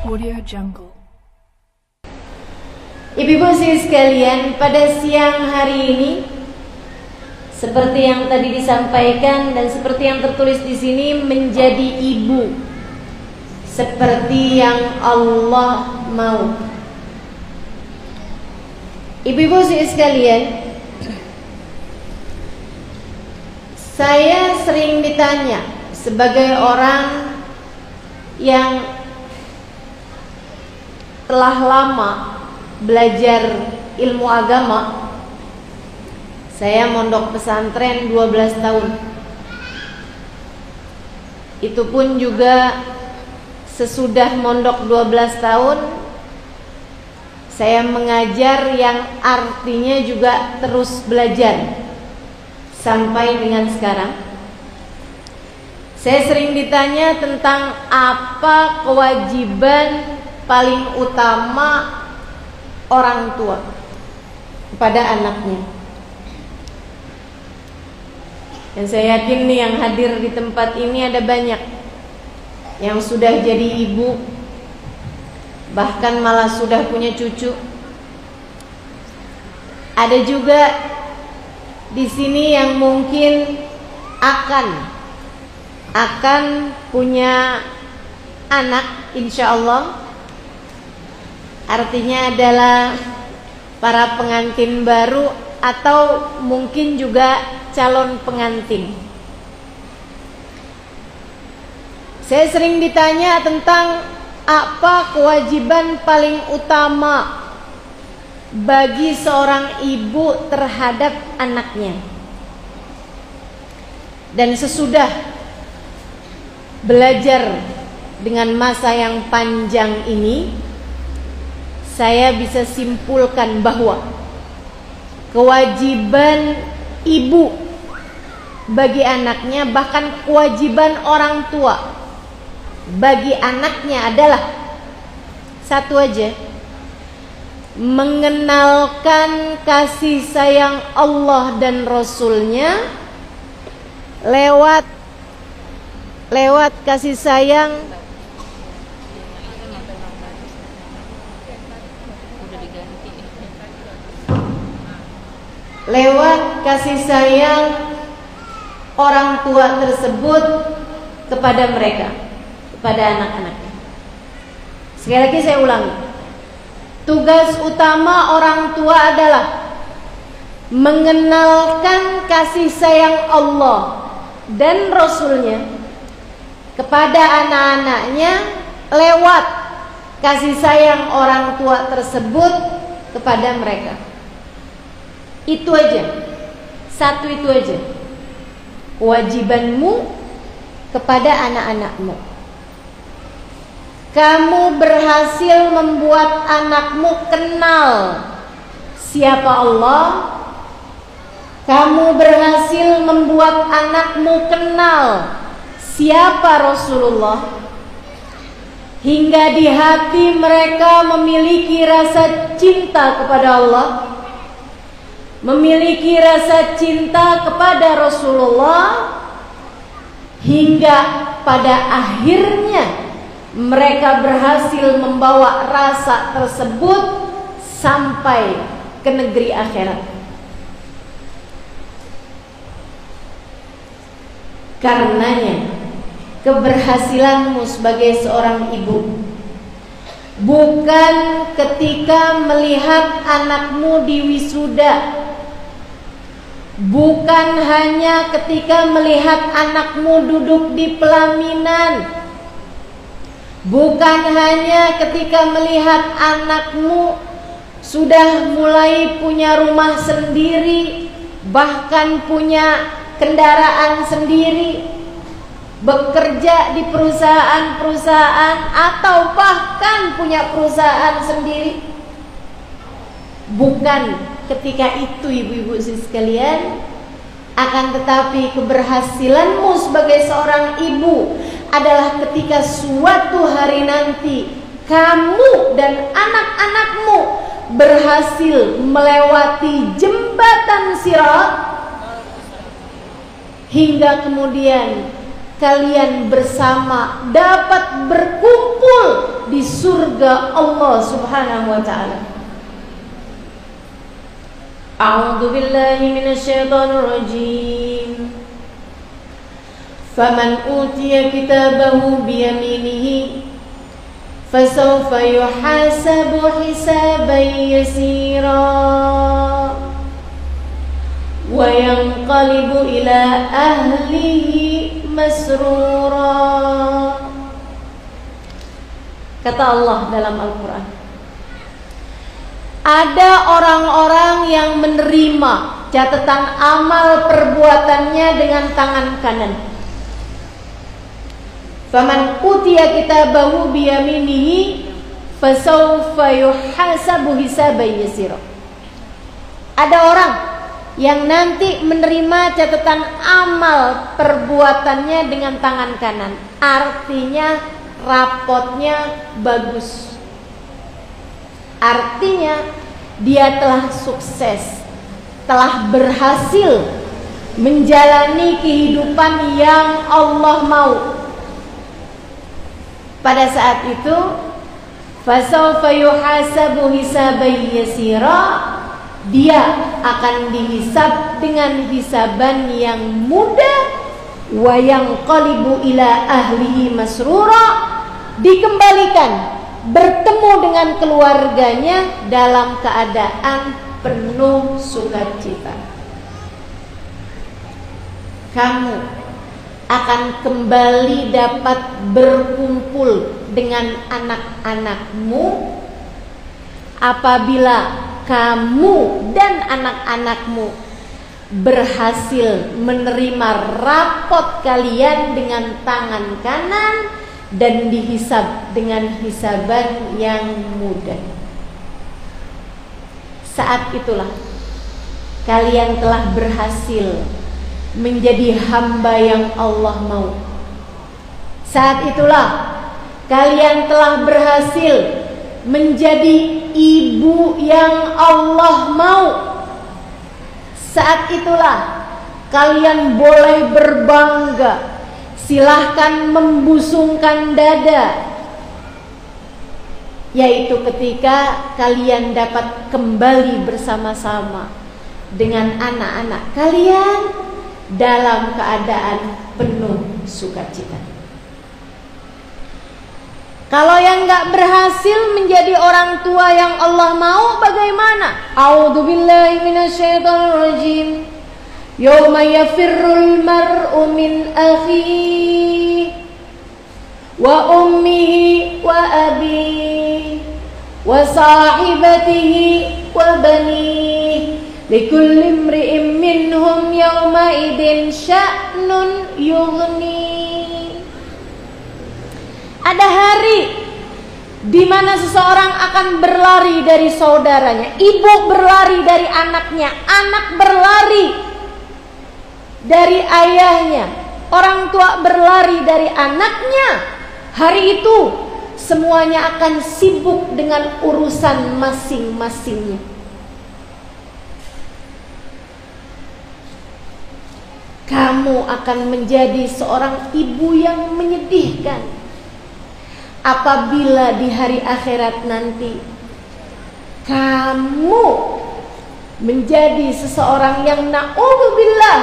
Audio Jungle. Ibu-ibu sekalian, pada siang hari ini seperti yang tadi disampaikan dan seperti yang tertulis di sini, menjadi ibu seperti yang Allah mau. Ibu-ibu sekalian, saya sering ditanya sebagai orang yang telah lama belajar ilmu agama. Saya mondok pesantren 12 tahun. Itu pun juga sesudah mondok 12 tahun saya mengajar, yang artinya juga terus belajar sampai dengan sekarang. Saya sering ditanya tentang apa kewajiban paling utama orang tua kepada anaknya. Dan saya yakin nih yang hadir di tempat ini ada banyak yang sudah jadi ibu, bahkan malah sudah punya cucu. Ada juga di sini yang mungkin akan punya anak, insya Allah. Artinya adalah para pengantin baru atau mungkin juga calon pengantin. Saya sering ditanya tentang apa kewajiban paling utama bagi seorang ibu terhadap anaknya. Dan sesudah belajar dengan masa yang panjang ini, saya bisa simpulkan bahwa kewajiban ibu bagi anaknya, bahkan kewajiban orang tua bagi anaknya adalah satu aja: mengenalkan kasih sayang Allah dan Rasulnya lewat kasih sayang orang tua tersebut kepada mereka, kepada anak-anaknya. Sekali lagi saya ulangi, tugas utama orang tua adalah mengenalkan kasih sayang Allah dan Rasulnya kepada anak-anaknya lewat kasih sayang orang tua tersebut kepada mereka. Itu aja, satu itu aja kewajibanmu kepada anak-anakmu. Kamu berhasil membuat anakmu kenal siapa Allah. Kamu berhasil membuat anakmu kenal siapa Rasulullah, hingga di hati mereka memiliki rasa cinta kepada Allah, memiliki rasa cinta kepada Rasulullah, hingga pada akhirnya mereka berhasil membawa rasa tersebut sampai ke negeri akhirat. Karenanya keberhasilanmu sebagai seorang ibu bukan ketika melihat anakmu diwisuda, bukan hanya ketika melihat anakmu duduk di pelaminan, bukan hanya ketika melihat anakmu sudah mulai punya rumah sendiri, bahkan punya kendaraan sendiri, bekerja di perusahaan-perusahaan, atau bahkan punya perusahaan sendiri. Bukan ketika itu, ibu-ibu sekalian. Akan tetapi keberhasilanmu sebagai seorang ibu adalah ketika suatu hari nanti kamu dan anak-anakmu berhasil melewati jembatan Sirat, hingga kemudian kalian bersama dapat berkumpul di surga Allah Subhanahu wa ta'ala. A'udzu billahi minasyaitonir rajim. Faman utiya kitabahu biyaminihi fasawfa yuhasabu hisaban yasira wa yanqalibu ila ahlihi masrura. Kata Allah dalam Al-Quran, ada orang-orang yang menerima catatan amal perbuatannya dengan tangan kanan. Faman utiya kitabahu biyaminihi fasawfa yuhasabu hisaban yasira. Ada orang yang nanti menerima catatan amal perbuatannya dengan tangan kanan. Artinya rapotnya bagus. Artinya dia telah sukses, telah berhasil menjalani kehidupan yang Allah mau. Pada saat itu fasawfa yuhasabu hisaban yasira, dia akan dihisab dengan hisaban yang mudah. Wa yanqalibu ila ahlihi masrura, dikembalikan bertemu dengan keluarganya dalam keadaan penuh sukacita. Kamu akan kembali dapat berkumpul dengan anak-anakmu apabila kamu dan anak-anakmu berhasil menerima rapot kalian dengan tangan kanan dan dihisab dengan hisaban yang mudah. Saat itulah kalian telah berhasil menjadi hamba yang Allah mau. Saat itulah kalian telah berhasil menjadi ibu yang Allah mau. Saat itulah kalian boleh berbangga, silahkan membusungkan dada, yaitu ketika kalian dapat kembali bersama-sama dengan anak-anak kalian dalam keadaan penuh sukacita. Kalau yang nggak berhasil menjadi orang tua yang Allah mau, bagaimana? A'udzu billahi minasyaitonir rajim. Yauma yafirrul mar'u min akhihi wa ummihi wa abihi wa sahibatihi wa banihi likulli imri'in minhum yawma idin sya'nun yughni. Ada hari di mana seseorang akan berlari dari saudaranya, ibu berlari dari anaknya, anak berlari dari ayahnya, orang tua berlari dari anaknya. Hari itu semuanya akan sibuk dengan urusan masing-masingnya. Kamu akan menjadi seorang ibu yang menyedihkan apabila di hari akhirat nanti kamu menjadi seseorang yang na'udzubillah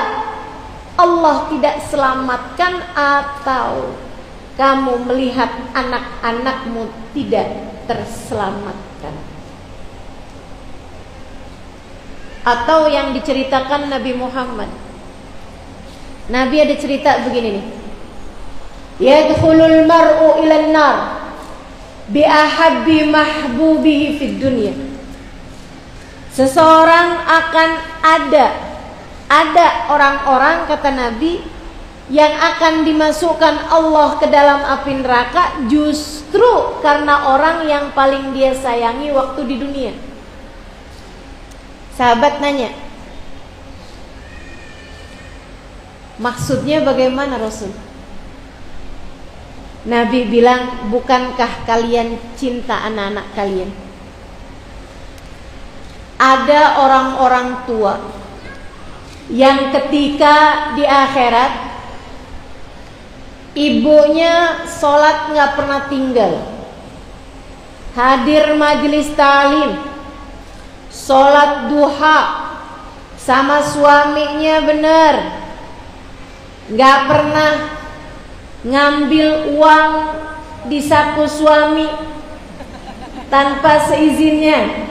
Allah tidak selamatkan, atau kamu melihat anak-anakmu tidak terselamatkan. Atau yang diceritakan Nabi Muhammad, Nabi ada cerita begini nih, yadkhulul mar'u ilan nar bi ahabbi mahbubihi fid dunya. Seseorang akan ada orang-orang, kata Nabi, yang akan dimasukkan Allah ke dalam api neraka justru karena orang yang paling dia sayangi waktu di dunia. Sahabat nanya, maksudnya bagaimana Rasul? Nabi bilang, bukankah kalian cinta anak-anak kalian? Ada orang-orang tua yang ketika di akhirat ibunya sholat gak pernah tinggal, hadir majelis ta'lim, sholat duha sama suaminya benar, gak pernah ngambil uang di saku suami tanpa seizinnya,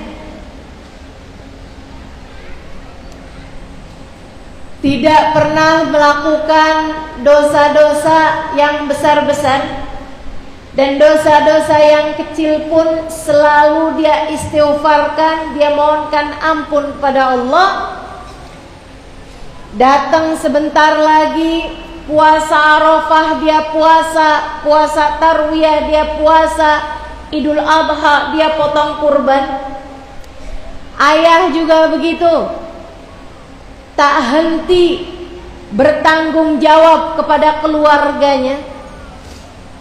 tidak pernah melakukan dosa-dosa yang besar-besar, dan dosa-dosa yang kecil pun selalu dia istighfarkan, dia mohonkan ampun pada Allah. Datang sebentar lagi puasa Arafah dia puasa, puasa Tarwiyah dia puasa, Idul Adha dia potong kurban. Ayah juga begitu, tak henti bertanggung jawab kepada keluarganya.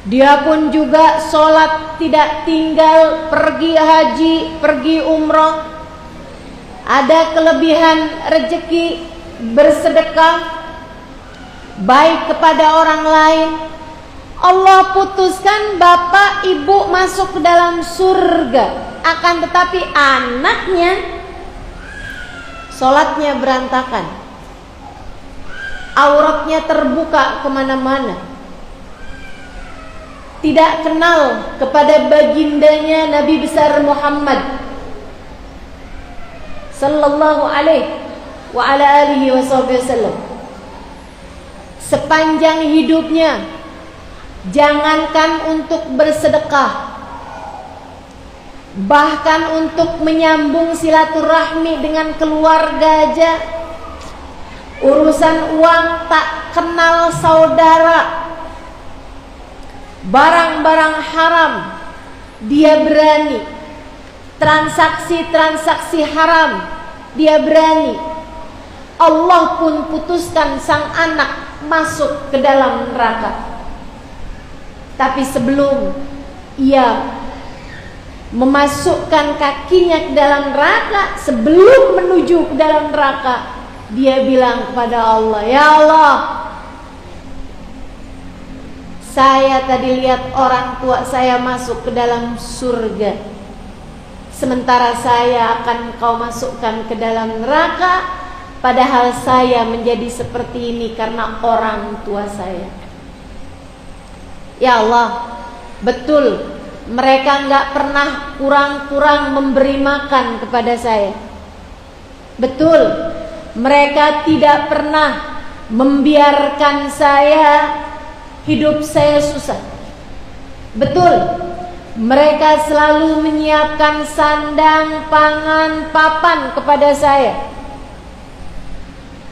Dia pun juga sholat tidak tinggal, pergi haji, pergi umroh. Ada kelebihan rezeki, bersedekah, baik kepada orang lain. Allah putuskan bapak ibu masuk ke dalam surga, akan tetapi anaknya sholatnya berantakan, auratnya terbuka kemana-mana, tidak kenal kepada bagindanya Nabi besar Muhammad sallallahu alaihi wa ala alihi wasallam. Sepanjang hidupnya jangankan untuk bersedekah, bahkan untuk menyambung silaturahmi dengan keluarga aja, urusan uang tak kenal saudara. Barang-barang haram dia berani, transaksi-transaksi haram dia berani. Allah pun putuskan sang anak masuk ke dalam neraka. Tapi sebelum ia memasukkan kakinya ke dalam neraka, sebelum menuju ke dalam neraka, dia bilang kepada Allah, ya Allah, saya tadi lihat orang tua saya masuk ke dalam surga, sementara saya akan Kau masukkan ke dalam neraka, padahal saya menjadi seperti ini karena orang tua saya. Ya Allah, betul mereka nggak pernah kurang-kurang memberi makan kepada saya. Betul mereka tidak pernah membiarkan saya hidup saya susah. Betul mereka selalu menyiapkan sandang, pangan, papan kepada saya.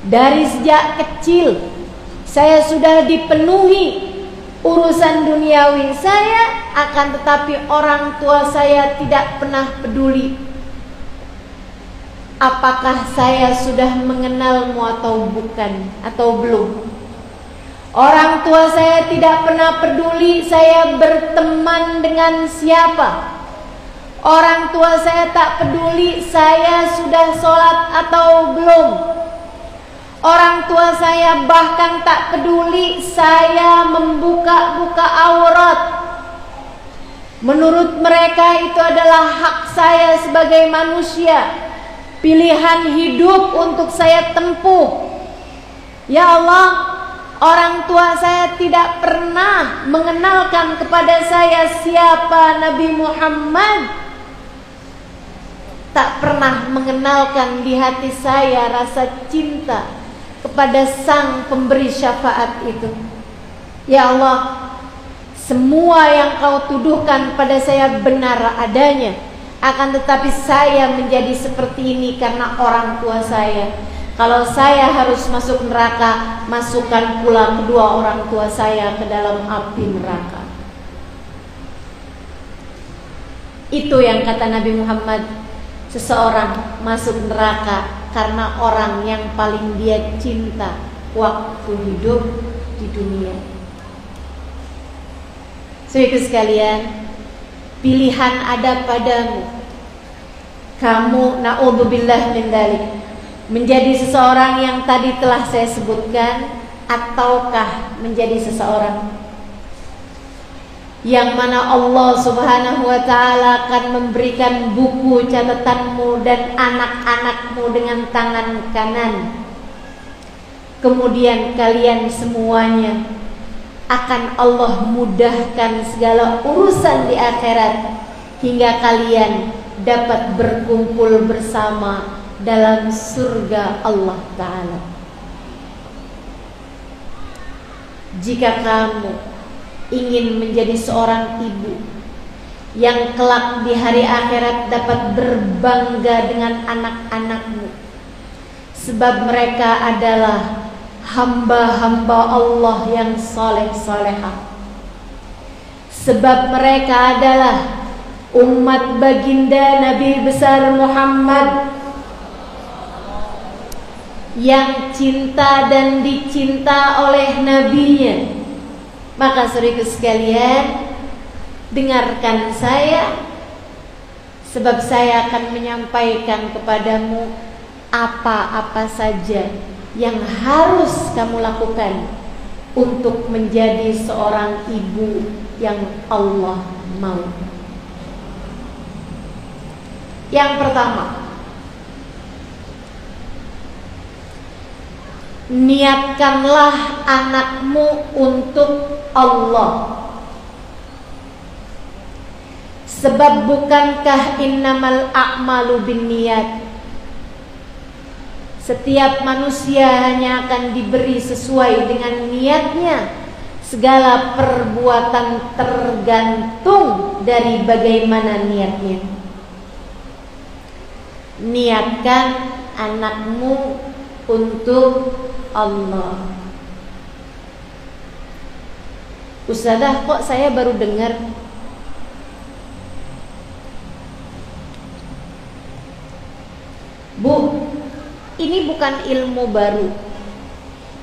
Dari sejak kecil saya sudah dipenuhi urusan duniawi saya, akan tetapi orang tua saya tidak pernah peduli apakah saya sudah mengenalmu atau bukan, atau belum. Orang tua saya tidak pernah peduli saya berteman dengan siapa. Orang tua saya tak peduli saya sudah sholat atau belum. Orang tua saya bahkan tak peduli saya membuka-buka aurat. Menurut mereka itu adalah hak saya sebagai manusia, pilihan hidup untuk saya tempuh. Ya Allah, orang tua saya tidak pernah mengenalkan kepada saya siapa Nabi Muhammad. Tak pernah mengenalkan di hati saya rasa cinta kepada sang pemberi syafaat itu. Ya Allah, semua yang Kau tuduhkan pada saya benar adanya, akan tetapi saya menjadi seperti ini karena orang tua saya. Kalau saya harus masuk neraka, masukkan pula kedua orang tua saya ke dalam api neraka. Itu yang kata Nabi Muhammad, seseorang masuk neraka karena orang yang paling dia cinta waktu hidup di dunia. Saudara sekalian, pilihan ada padamu. Kamu na'udzubillah min dzalik, menjadi seseorang yang tadi telah saya sebutkan, ataukah menjadi seseorang yang mana Allah Subhanahu wa ta'ala akan memberikan buku catatanmu dan anak-anakmu dengan tangan kanan. Kemudian kalian semuanya akan Allah mudahkan segala urusan di akhirat, hingga kalian dapat berkumpul bersama dalam surga Allah Ta'ala. Jika kamu ingin menjadi seorang ibu yang kelak di hari akhirat dapat berbangga dengan anak-anakmu, sebab mereka adalah hamba-hamba Allah yang soleh-solehah, sebab mereka adalah umat baginda Nabi besar Muhammad yang cinta dan dicinta oleh nabinya. Maka saudaraku sekalian, dengarkan saya, sebab saya akan menyampaikan kepadamu apa-apa saja yang harus kamu lakukan untuk menjadi seorang ibu yang Allah mau. Yang pertama, niatkanlah anakmu untuk Allah. Sebab bukankah innamal a'malu binniyat, setiap manusia hanya akan diberi sesuai dengan niatnya. Segala perbuatan tergantung dari bagaimana niatnya. Niatkan anakmu untuk Allah. Ustazah, kok saya baru dengar? Bu, ini bukan ilmu baru.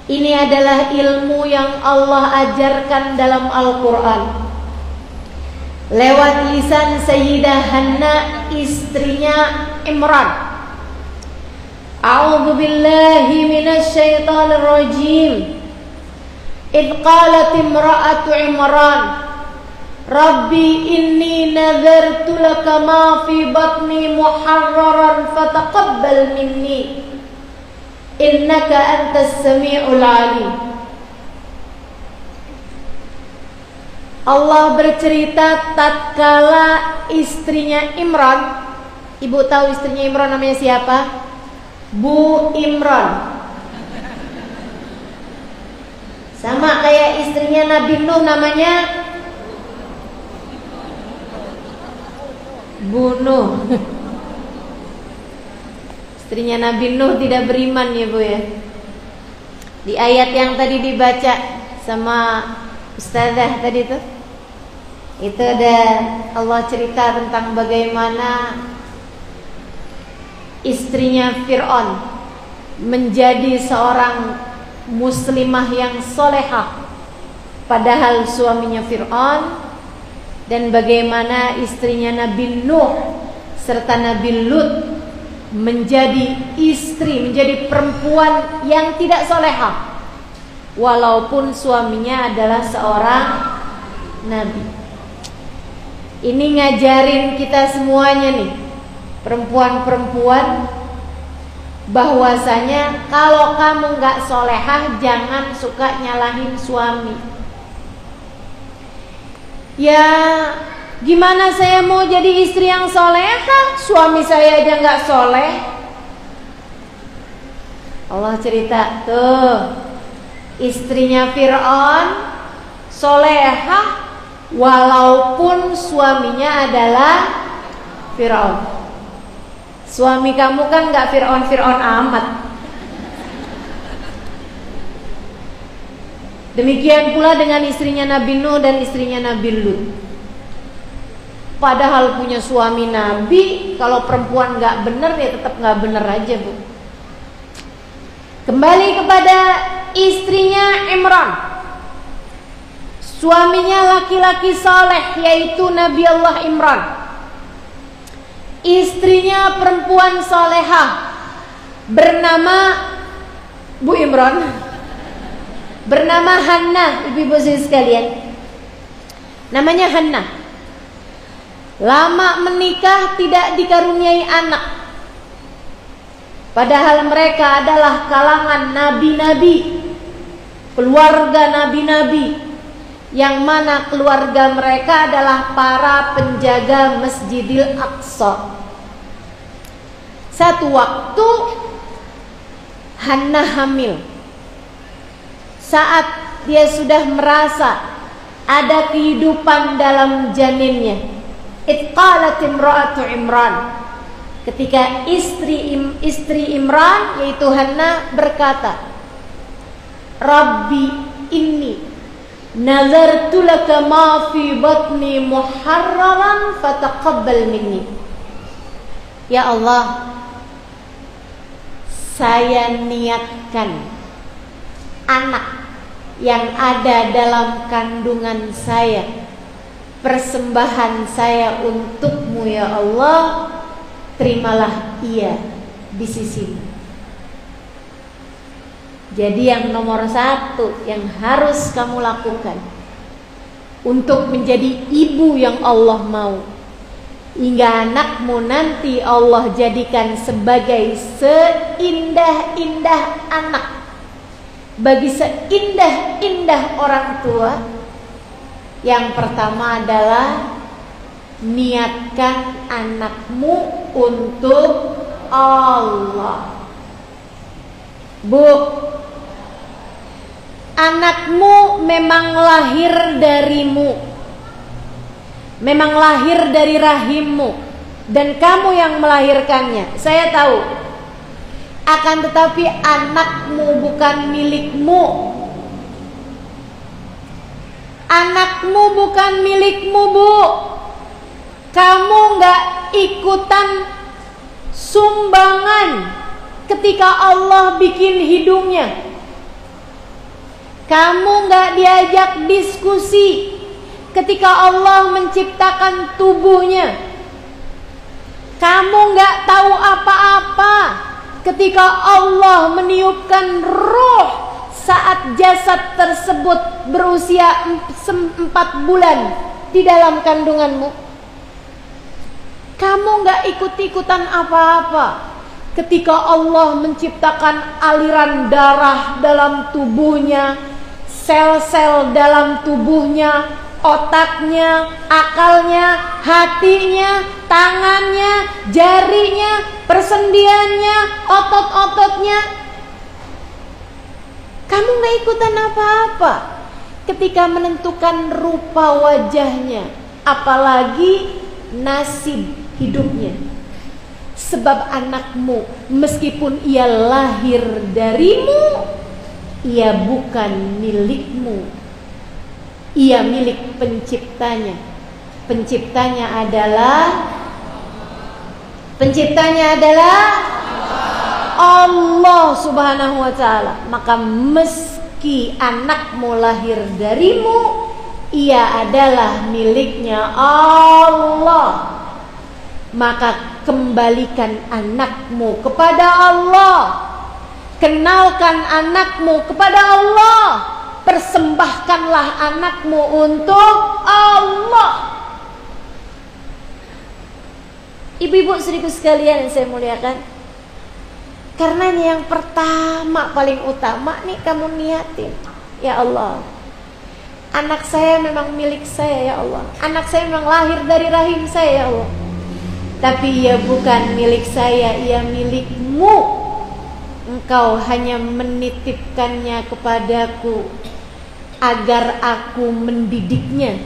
Ini adalah ilmu yang Allah ajarkan dalam Al-Quran lewat lisan Sayyidah Hanna, istrinya Imran. A'udzu billahi minasy syaithanir rajim. Idh qalat imra'atu Imran, Rabbi inni nadhartu laka ma fi batni muharraran fataqabbal minni innaka antas sami'ul alim. Allah bercerita tatkala istrinya Imran. Ibu tahu istrinya Imran namanya siapa? Bu Imran. Sama kayak istrinya Nabi Nuh, namanya Bu Nuh. Istrinya Nabi Nuh tidak beriman ya Bu ya. Di ayat yang tadi dibaca sama Ustazah tadi tuh, itu ada Allah cerita tentang bagaimana istrinya Fir'aun menjadi seorang muslimah yang solehah padahal suaminya Fir'aun, dan bagaimana istrinya Nabi Nuh serta Nabi Lut menjadi istri, menjadi perempuan yang tidak solehah walaupun suaminya adalah seorang nabi. Ini ngajarin kita semuanya nih, perempuan-perempuan, bahwasanya kalau kamu gak solehah jangan suka nyalahin suami. Ya gimana saya mau jadi istri yang solehah, suami saya aja gak soleh. Allah cerita tuh, istrinya Fir'aun solehah walaupun suaminya adalah Fir'aun. Suami kamu kan gak Fir'aun amat. Demikian pula dengan istrinya Nabi Nuh dan istrinya Nabi Lut. Padahal punya suami Nabi, kalau perempuan gak bener ya tetap gak bener aja Bu. Kembali kepada istrinya Imran. Suaminya laki-laki saleh, yaitu Nabi Allah Imran. Istrinya perempuan salehah bernama Bu Imran, bernama Hannah. Ibu-ibu sekalian, namanya Hannah. Lama menikah, tidak dikaruniai anak. Padahal mereka adalah kalangan nabi-nabi, keluarga nabi-nabi, yang mana keluarga mereka adalah para penjaga Masjidil Aqsa. Satu waktu Hannah hamil. Saat dia sudah merasa ada kehidupan dalam janinnya, Qalat imra'atu Imran, ketika istri Imran yaitu Hannah berkata, Rabbi inni nazartu laka ma fi batni muharraran fataqabbal minni. Ya Allah, saya niatkan anak yang ada dalam kandungan saya, persembahan saya untukmu ya Allah, terimalah ia di sisimu. Jadi yang nomor satu yang harus kamu lakukan untuk menjadi ibu yang Allah mau, hingga anakmu nanti Allah jadikan sebagai seindah-indah anak bagi seindah-indah orang tua, yang pertama adalah niatkan anakmu untuk Allah. Bu, anakmu memang lahir darimu, memang lahir dari rahimmu, dan kamu yang melahirkannya. Saya tahu. Akan tetapi anakmu bukan milikmu. Anakmu bukan milikmu, Bu. Kamu gak ikutan sumbangan ketika Allah bikin hidungnya. Kamu gak diajak diskusi ketika Allah menciptakan tubuhnya. Kamu gak tahu apa-apa ketika Allah meniupkan ruh saat jasad tersebut berusia 4 bulan di dalam kandunganmu. Kamu gak ikut-ikutan apa-apa ketika Allah menciptakan aliran darah dalam tubuhnya, sel-sel dalam tubuhnya, otaknya, akalnya, hatinya, tangannya, jarinya, persendiannya, otot-ototnya. Kamu gak ikutan apa-apa ketika menentukan rupa wajahnya, apalagi nasib hidupnya. Sebab anakmu, meskipun ia lahir darimu, ia bukan milikmu. Ia milik penciptanya. Penciptanya adalah Allah Subhanahu wa ta'ala. Maka meski anakmu lahir darimu, ia adalah miliknya Allah. Maka kembalikan anakmu kepada Allah. Kenalkan anakmu kepada Allah. Persembahkanlah anakmu untuk Allah. Ibu-ibu saudaraku sekalian yang saya muliakan, karenanya yang pertama paling utama nih kamu niatin, ya Allah, anak saya memang milik saya ya Allah. Anak saya memang lahir dari rahim saya ya Allah. Tapi ia bukan milik saya, ia milikmu. Engkau hanya menitipkannya kepadaku agar aku mendidiknya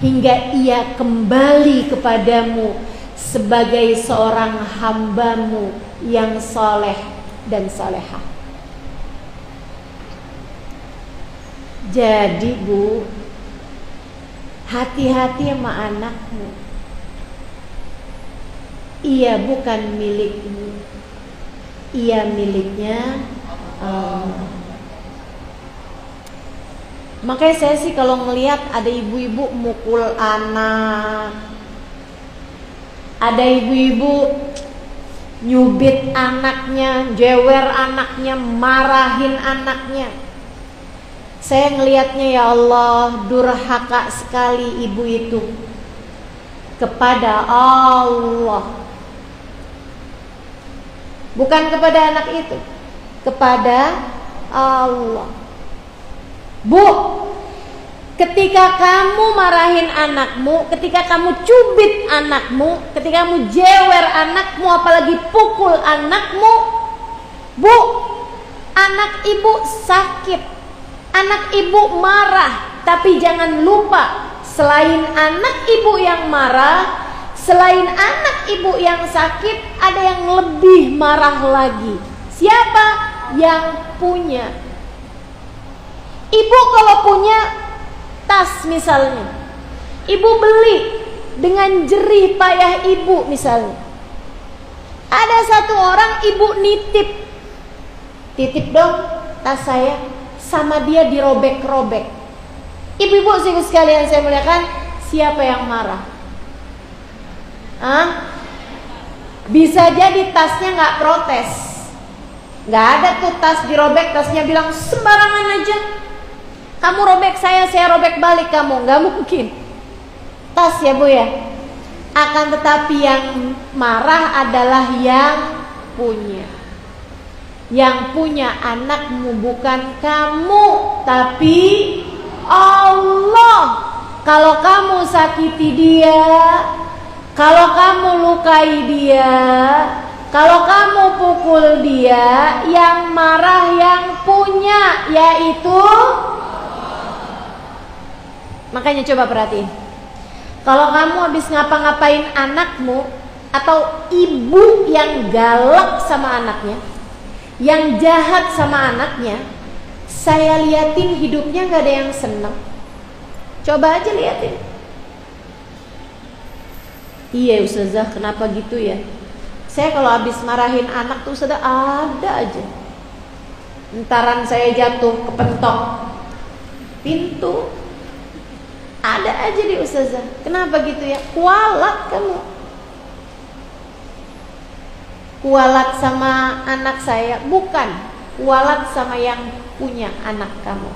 hingga ia kembali kepadamu sebagai seorang hambamu yang soleh dan solehah. Jadi Bu, hati-hati sama anakmu. Ia bukan milikmu, ia miliknya Allah. Makanya saya sih kalau ngelihat ada ibu-ibu mukul anak, ada ibu-ibu nyubit anaknya, jewer anaknya, marahin anaknya, Saya ngelihatnya, ya Allah, durhaka sekali ibu itu kepada Allah. Bukan kepada anak itu, kepada Allah. Bu, ketika kamu marahin anakmu, ketika kamu cubit anakmu, ketika kamu jewer anakmu, apalagi pukul anakmu, Bu, anak ibu sakit, anak ibu marah. Tapi jangan lupa, selain anak ibu yang marah, selain anak ibu yang sakit, ada yang lebih marah lagi. Siapa? Yang punya. Ibu kalau punya tas misalnya, ibu beli dengan jerih payah ibu misalnya. Ada satu orang ibu titip dong tas saya, sama dia dirobek-robek. Ibu-ibu sekalian saya muliakan, siapa yang marah? Bisa jadi tasnya nggak protes, nggak ada tuh tas dirobek, tasnya bilang sembarangan aja, kamu robek saya robek balik kamu, nggak mungkin. Tas ya Bu ya. Akan tetapi yang marah adalah yang punya. Yang punya anakmu bukan kamu, tapi Allah. Kalau kamu sakiti dia, kalau kamu lukai dia, kalau kamu pukul dia, yang marah yang punya, yaitu makanya coba perhatiin. Kalau kamu habis ngapa-ngapain anakmu, atau ibu yang galak sama anaknya, yang jahat sama anaknya, saya liatin hidupnya gak ada yang senang. Coba aja liatin. Iya Ustazah, kenapa gitu ya? Saya kalau habis marahin anak tuh Ustazah ada aja. Entaran saya jatuh kepentok pintu, ada aja di Ustazah. Kenapa gitu ya? Kualat kamu. Kualat sama anak saya, bukan kualat sama yang punya anak kamu,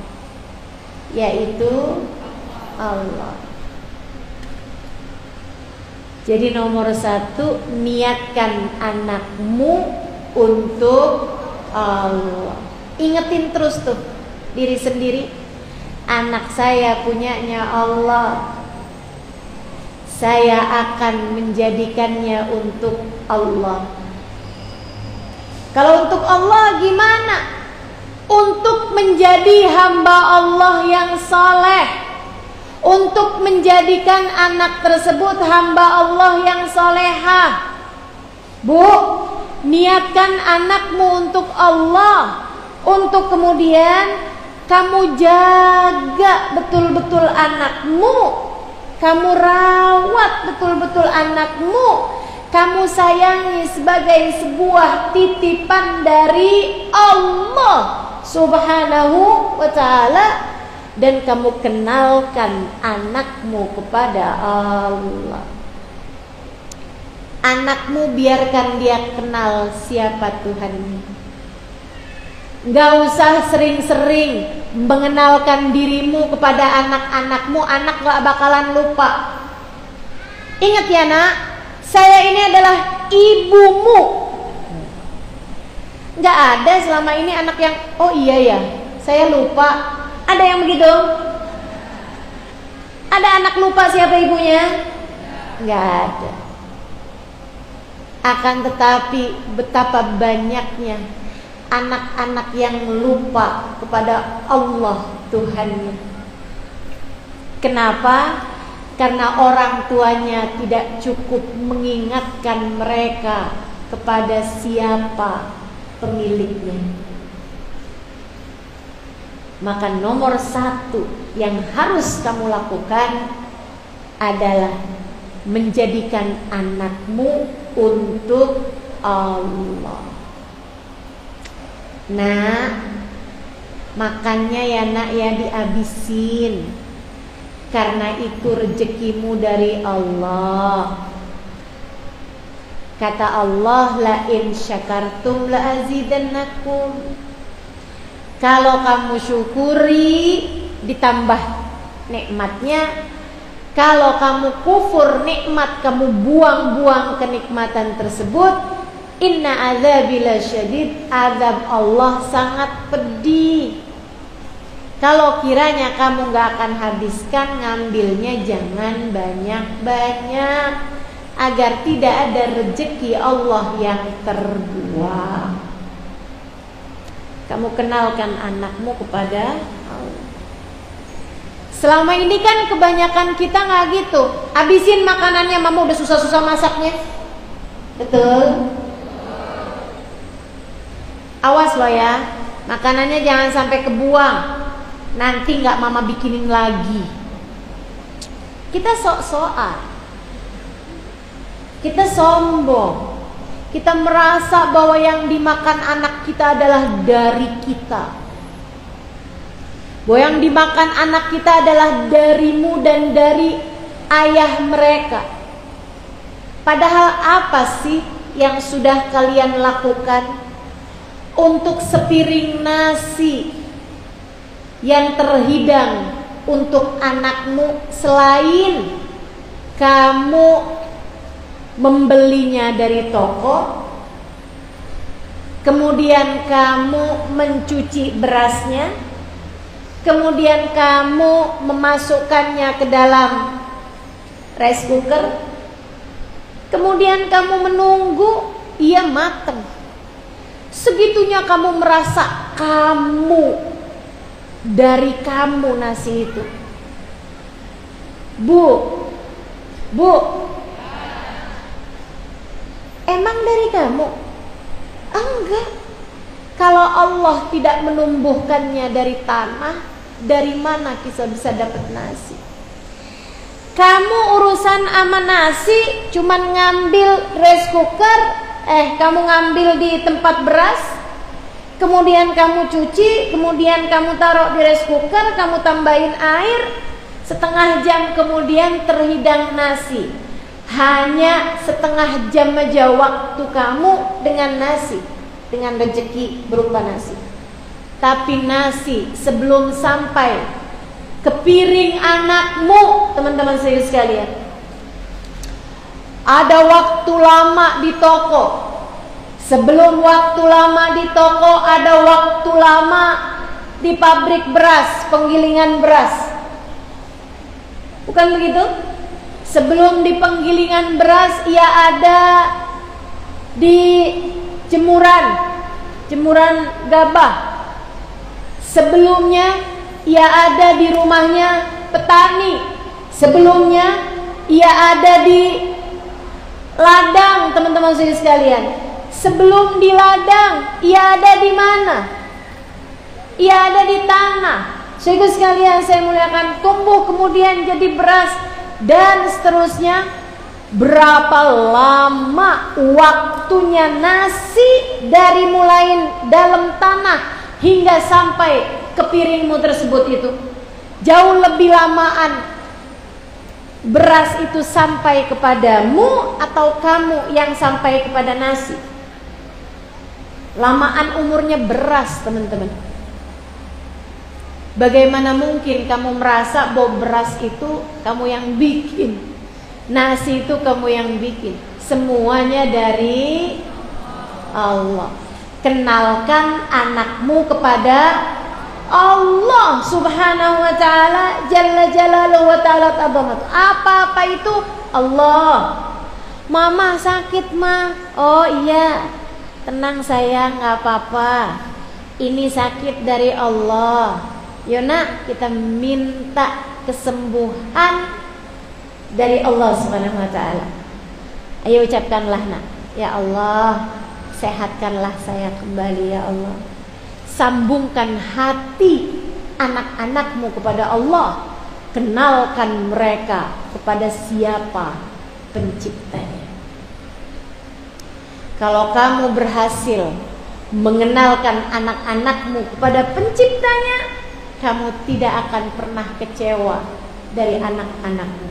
yaitu Allah. Jadi nomor satu, niatkan anakmu untuk Allah. Ingetin terus tuh diri sendiri, anak saya punyanya Allah, saya akan menjadikannya untuk Allah. Kalau untuk Allah gimana? Untuk menjadi hamba Allah yang saleh, untuk menjadikan anak tersebut hamba Allah yang solehah. Bu, niatkan anakmu untuk Allah, untuk kemudian kamu jaga betul-betul anakmu, kamu rawat betul-betul anakmu, kamu sayangi sebagai sebuah titipan dari Allah Subhanahu wa ta'ala, dan kamu kenalkan anakmu kepada Allah. Anakmu biarkan dia kenal siapa Tuhannya. Gak usah sering-sering mengenalkan dirimu kepada anak-anakmu, anak gak bakalan lupa. Ingat ya nak, saya ini adalah ibumu. Gak ada selama ini anak yang, oh iya ya, saya lupa. Ada yang begitu? Ada anak lupa siapa ibunya? Gak ada. Akan tetapi betapa banyaknya anak-anak yang lupa kepada Allah Tuhannya. Kenapa? Karena orang tuanya tidak cukup mengingatkan mereka kepada siapa pemiliknya. Maka nomor satu yang harus kamu lakukan adalah menjadikan anakmu untuk Allah. Nah, makannya ya nak ya dihabisin, karena itu rezekimu dari Allah. Kata Allah, la in syakartum la azidannakum. Kalau kamu syukuri, ditambah nikmatnya. Kalau kamu kufur nikmat, kamu buang-buang kenikmatan tersebut. Inna azabila syadid, azab Allah sangat pedih. Kalau kiranya kamu gak akan habiskan, ngambilnya jangan banyak-banyak, agar tidak ada rezeki Allah yang terbuang. Kamu kenalkan anakmu kepada Allah. Selama ini kan kebanyakan kita gak gitu. Habisin makanannya, mama udah susah-susah masaknya. Betul? Awas loh ya, makanannya jangan sampai kebuang. Nanti gak mama bikinin lagi. Kita sok-sokan, kita sombong, kita merasa bahwa yang dimakan anak kita adalah dari kita, bahwa yang dimakan anak kita adalah darimu dan dari ayah mereka. Padahal apa sih yang sudah kalian lakukan untuk sepiring nasi yang terhidang untuk anakmu, selain kamu membelinya dari toko, kemudian kamu mencuci berasnya, kemudian kamu memasukkannya ke dalam rice cooker, kemudian kamu menunggu ia matang. Segitunya kamu merasa kamu, dari kamu nasi itu. Bu, emang dari kamu? Enggak. Kalau Allah tidak menumbuhkannya dari tanah, dari mana kita bisa dapat nasi? Kamu urusan sama nasi cuman ngambil rice cooker, kamu ngambil di tempat beras, kemudian kamu cuci, kemudian kamu taruh di rice cooker, kamu tambahin air, setengah jam kemudian terhidang nasi. Hanya setengah jam aja waktu kamu dengan nasi, dengan rezeki berupa nasi. Tapi nasi sebelum sampai ke piring anakmu, teman-teman saya sekalian, ada waktu lama di toko. Sebelum waktu lama di toko, ada waktu lama di pabrik beras, penggilingan beras. Bukan begitu? Sebelum di penggilingan beras, ia ada di jemuran gabah. Sebelumnya ia ada di rumahnya petani. Sebelumnya ia ada di ladang, teman-teman saya sekalian. Sebelum di ladang, ia ada di mana? Ia ada di tanah. Saudara sekalian saya muliakan, tumbuh kemudian jadi beras dan seterusnya. Berapa lama waktunya nasi dari mulai dalam tanah hingga sampai ke piringmu tersebut itu? Jauh lebih lamaan beras itu sampai kepadamu atau kamu yang sampai kepada nasi? Lamaan umurnya beras, teman-teman. Bagaimana mungkin kamu merasa bahwa beras itu kamu yang bikin, nasi itu kamu yang bikin? Semuanya dari Allah. Kenalkan anakmu kepada Allah subhanahu wa ta'ala, jalla jalaluhu wa ta'ala ta'zamatu. Apa-apa itu Allah. Mama sakit ma, oh iya, tenang sayang, gak apa-apa, ini sakit dari Allah. Yona, kita minta kesembuhan dari Allah subhanahu wa ta'ala. Ayo ucapkanlah nak, ya Allah, sehatkanlah saya kembali ya Allah. Sambungkan hati anak-anakmu kepada Allah. Kenalkan mereka kepada siapa penciptanya. Kalau kamu berhasil mengenalkan anak-anakmu kepada penciptanya, kamu tidak akan pernah kecewa dari anak-anakmu.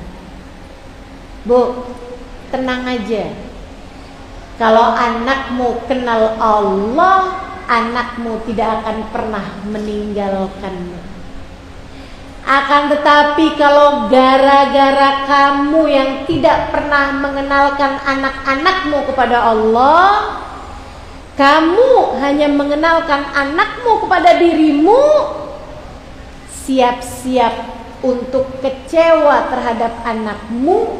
Bu, tenang aja. Kalau anakmu kenal Allah, anakmu tidak akan pernah meninggalkanmu. Akan tetapi kalau gara-gara kamu yang tidak pernah mengenalkan anak-anakmu kepada Allah, kamu hanya mengenalkan anakmu kepada dirimu, siap-siap untuk kecewa terhadap anakmu.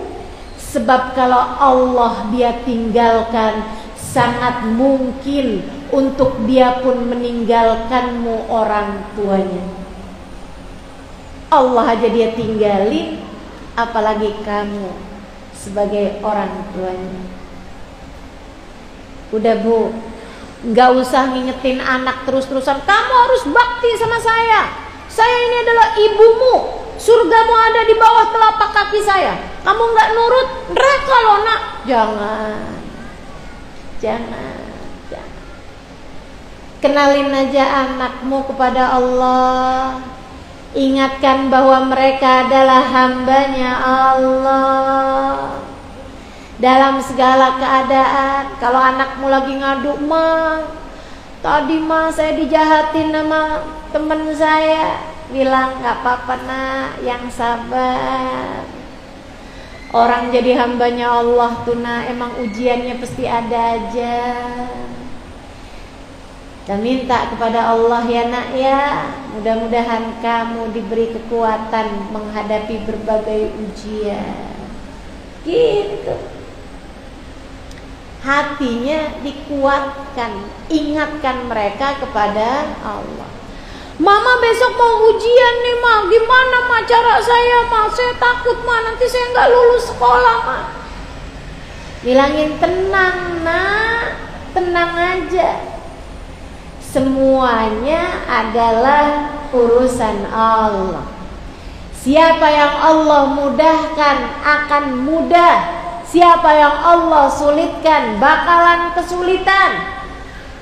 Sebab kalau Allah dia tinggalkan, sangat mungkin untuk dia pun meninggalkanmu orang tuanya. Allah aja dia tinggalin, apalagi kamu sebagai orang tuanya. Udah Bu, nggak usah ngingetin anak terus-terusan, kamu harus bakti sama saya ini adalah ibumu, surgamu ada di bawah telapak kaki saya, kamu nggak nurut, neraka loh nak. Jangan. Kenalin aja anakmu kepada Allah. Ingatkan bahwa mereka adalah hambanya Allah. Dalam segala keadaan, kalau anakmu lagi ngadu, "Ma, tadi ma saya dijahatin sama temen saya," bilang, "Gak apa-apa nak, yang sabar. Orang jadi hambanya Allah tuh nak, emang ujiannya pasti ada aja." Dan minta kepada Allah ya nak ya, mudah-mudahan kamu diberi kekuatan menghadapi berbagai ujian. Gitu. Hatinya dikuatkan, ingatkan mereka kepada Allah. "Mama besok mau ujian nih ma, gimana ma cara saya ma? Saya takut ma, nanti saya nggak lulus sekolah ma." Bilangin, tenang nak, tenang aja. Semuanya adalah urusan Allah. Siapa yang Allah mudahkan akan mudah. Siapa yang Allah sulitkan bakalan kesulitan.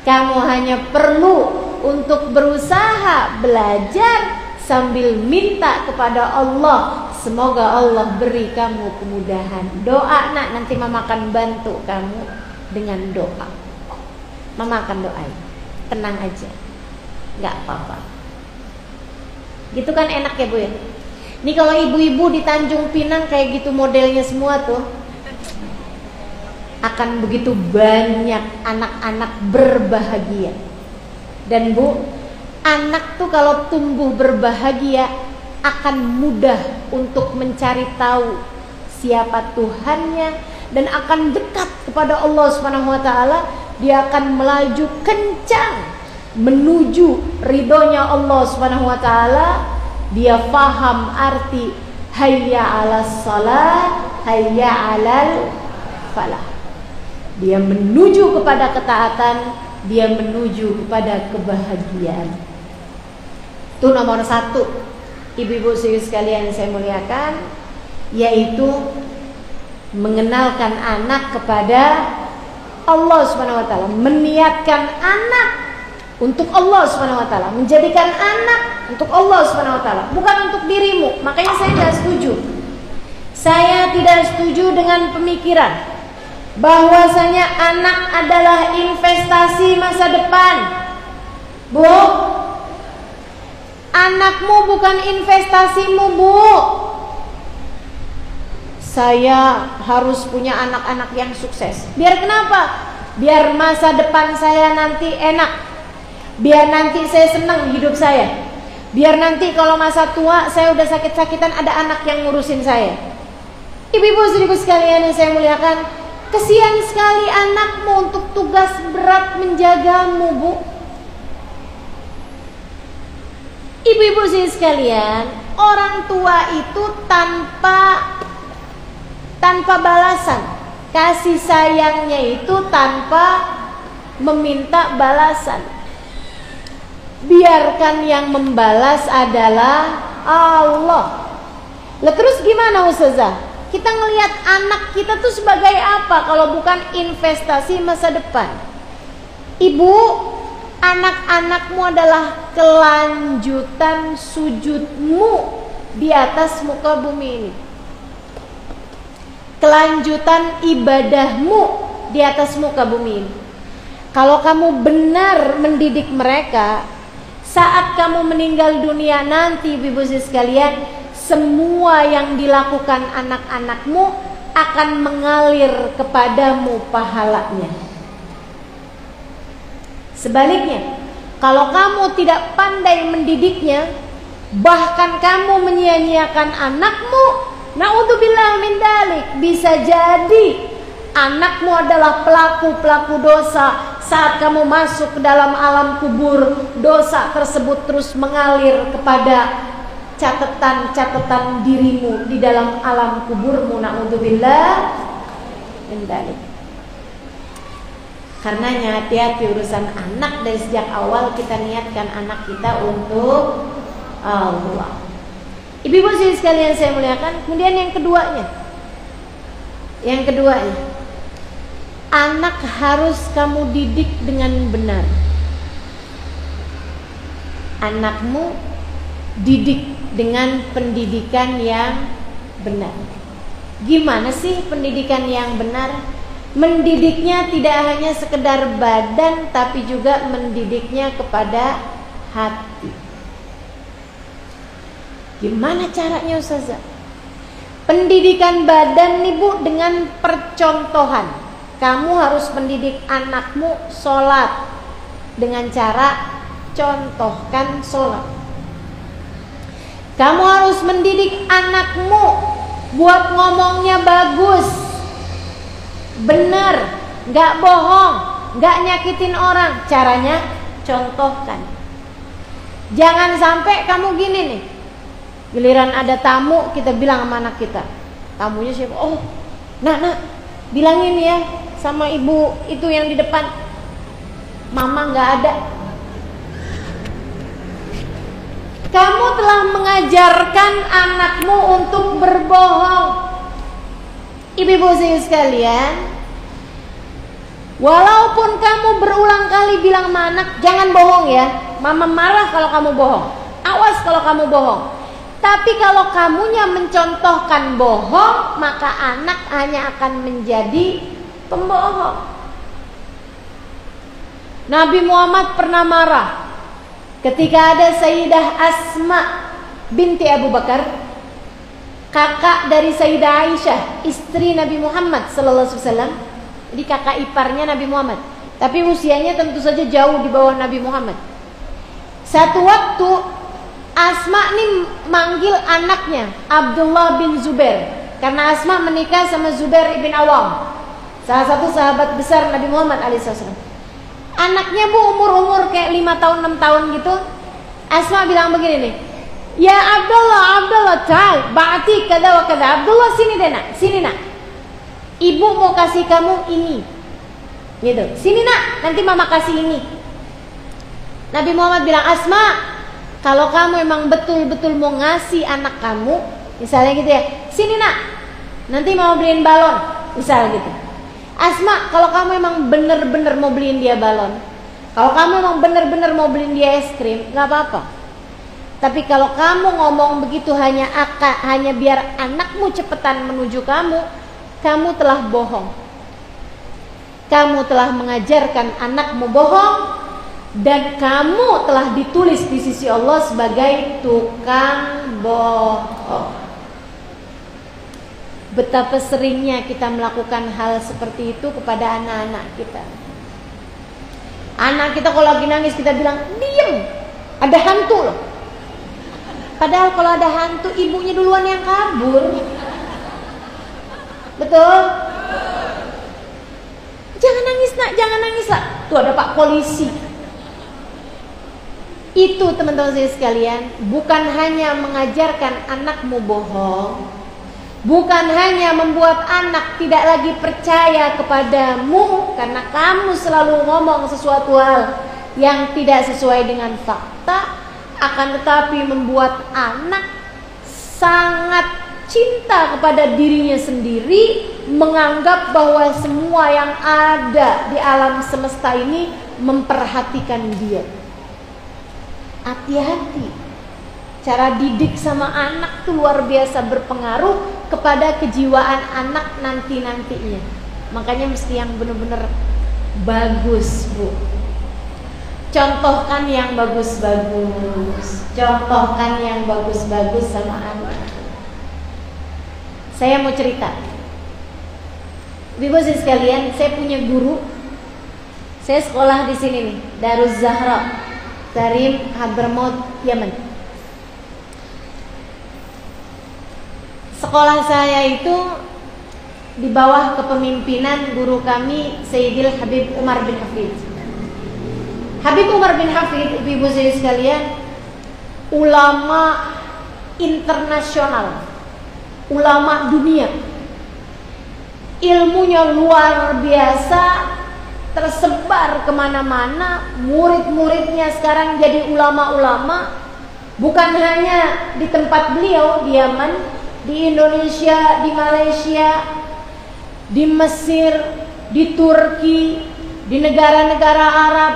Kamu hanya perlu untuk berusaha belajar sambil minta kepada Allah. Semoga Allah beri kamu kemudahan. Doa nak, nanti mama akan bantu kamu dengan doa. Mama akan doain. Tenang aja, nggak apa-apa. Gitu kan enak ya Bu ya. Ini kalau ibu-ibu di Tanjung Pinang kayak gitu modelnya semua tuh, akan begitu banyak anak-anak berbahagia. Dan Bu, anak tuh kalau tumbuh berbahagia akan mudah untuk mencari tahu siapa Tuhannya dan akan dekat kepada Allah Subhanahu wa taala. Dia akan melaju kencang menuju ridhonya Allah Subhanahu wa taala. Dia faham arti hayya 'alas shalah, hayya 'alal falah. Dia menuju kepada ketaatan, dia menuju kepada kebahagiaan. Itu nomor 1, ibu-ibu sekalian yang saya muliakan, yaitu mengenalkan anak kepada Allah Subhanahu wa taala, meniatkan anak untuk Allah Subhanahu wa taala, menjadikan anak untuk Allah Subhanahu wa taala, bukan untuk dirimu. Makanya saya tidak setuju. Saya tidak setuju dengan pemikiran bahwasanya anak adalah investasi masa depan. Bu, anakmu bukan investasimu, Bu. Saya harus punya anak-anak yang sukses. Biar kenapa? Biar masa depan saya nanti enak. Biar nanti saya senang hidup saya. Biar nanti kalau masa tua saya udah sakit-sakitan ada anak yang ngurusin saya. Ibu-ibu sekalian yang saya muliakan, kesian sekali anakmu untuk tugas berat menjagamu, Bu. Ibu-ibu sekalian, orang tua itu tanpa balasan. Kasih sayangnya itu tanpa meminta balasan. Biarkan yang membalas adalah Allah. Lah terus gimana Ustazah? Kita ngelihat anak kita tuh sebagai apa kalau bukan investasi masa depan? Ibu, anak-anakmu adalah kelanjutan sujudmu di atas muka bumi ini. Kelanjutan ibadahmu di atas muka bumi ini. Kalau kamu benar mendidik mereka, saat kamu meninggal dunia nanti, ibu-ibu sekalian, semua yang dilakukan anak-anakmu akan mengalir kepadamu pahalanya. Sebaliknya, kalau kamu tidak pandai mendidiknya, bahkan kamu menyia-nyiakan anakmu, naudzubillah min dalik, bisa jadi anakmu adalah pelaku-pelaku dosa. Saat kamu masuk ke dalam alam kubur, dosa tersebut terus mengalir kepada catatan-catatan dirimu di dalam alam kuburmu, naudzubillah min dalik. Karenanya hati-hati urusan anak, dari sejak awal kita niatkan anak kita untuk Allah. Ibu-ibu sekalian saya muliakan. Kemudian yang keduanya, anak harus kamu didik dengan benar. Anakmu didik dengan pendidikan yang benar. Gimana sih pendidikan yang benar? Mendidiknya tidak hanya sekedar badan, tapi juga mendidiknya kepada hati. Gimana caranya Ustazah? Pendidikan badan nih Bu, dengan percontohan. Kamu harus mendidik anakmu sholat dengan cara contohkan sholat. Kamu harus mendidik anakmu buat ngomongnya bagus, benar, gak bohong, gak nyakitin orang. Caranya contohkan. Jangan sampai kamu gini nih, giliran ada tamu kita bilang sama anak kita, tamunya siapa? Oh, nak, bilangin ya sama ibu itu yang di depan, mama gak ada. Kamu telah mengajarkan anakmu untuk berbohong. Ibu-ibu sekalian, walaupun kamu berulang kali bilang sama anak, jangan bohong ya, mama marah kalau kamu bohong, awas kalau kamu bohong. Tapi kalau kamunya mencontohkan bohong, maka anak hanya akan menjadi pembohong. Nabi Muhammad pernah marah ketika ada Sayyidah Asma binti Abu Bakar, kakak dari Sayyidah Aisyah, istri Nabi Muhammad sallallahu alaihi wasallam. Jadi kakak iparnya Nabi Muhammad, tapi usianya tentu saja jauh di bawah Nabi Muhammad. Satu waktu Asma nih manggil anaknya Abdullah bin Zubair, karena Asma menikah sama Zubair ibn Awam, salah satu sahabat besar Nabi Muhammad alaihissalam. Anaknya Bu umur kayak 5 tahun 6 tahun gitu. Asma bilang begini nih, ya Abdullah, ta'al, ba'ati kada wa kada. Abdullah sini deh nak, sini nak. Ibu mau kasih kamu ini, gitu. Sini nak, nanti mama kasih ini. Nabi Muhammad bilang, Asma, kalau kamu emang betul-betul mau ngasih anak kamu, misalnya gitu ya, sini nak, nanti mama beliin balon, misalnya gitu. Asma, kalau kamu emang bener-bener mau beliin dia balon, kalau kamu emang bener-bener mau beliin dia es krim, gak apa-apa. Tapi kalau kamu ngomong begitu hanya biar anakmu cepetan menuju kamu telah bohong. Kamu telah mengajarkan anakmu bohong, dan kamu telah ditulis di sisi Allah sebagai tukang bohong. Betapa seringnya kita melakukan hal seperti itu kepada anak-anak kita. Anak kita kalau lagi nangis kita bilang, diem, ada hantu loh. Padahal kalau ada hantu, ibunya duluan yang kabur. Betul? Jangan nangis nak, jangan nangis lah. Tuh ada Pak Polisi. Itu teman-teman saya sekalian, bukan hanya mengajarkan anakmu bohong, bukan hanya membuat anak tidak lagi percaya kepadamu karena kamu selalu ngomong sesuatu hal yang tidak sesuai dengan fakta, akan tetapi membuat anak sangat cinta kepada dirinya sendiri, menganggap bahwa semua yang ada di alam semesta ini memperhatikan dia. Hati-hati. Cara didik sama anak tuh luar biasa berpengaruh kepada kejiwaan anak nanti-nantinya. Makanya mesti yang benar-benar Bagus, Bu. Contohkan yang bagus-bagus. Contohkan yang bagus-bagus sama anak. Saya mau cerita. Ibu sekalian, saya punya guru. Saya sekolah di sini nih, Daruz Zahra, Tarim, Hadramaut, Yaman. Sekolah saya itu di bawah kepemimpinan guru kami Sayyidil Habib Umar bin Hafid. Habib Umar bin Hafid, ibu saya sekalian, ulama internasional, ulama dunia. Ilmunya luar biasa, tersebar kemana-mana. Murid-muridnya sekarang jadi ulama-ulama. Bukan hanya di tempat beliau di Yaman, di Indonesia, di Malaysia, di Mesir, di Turki, di negara-negara Arab,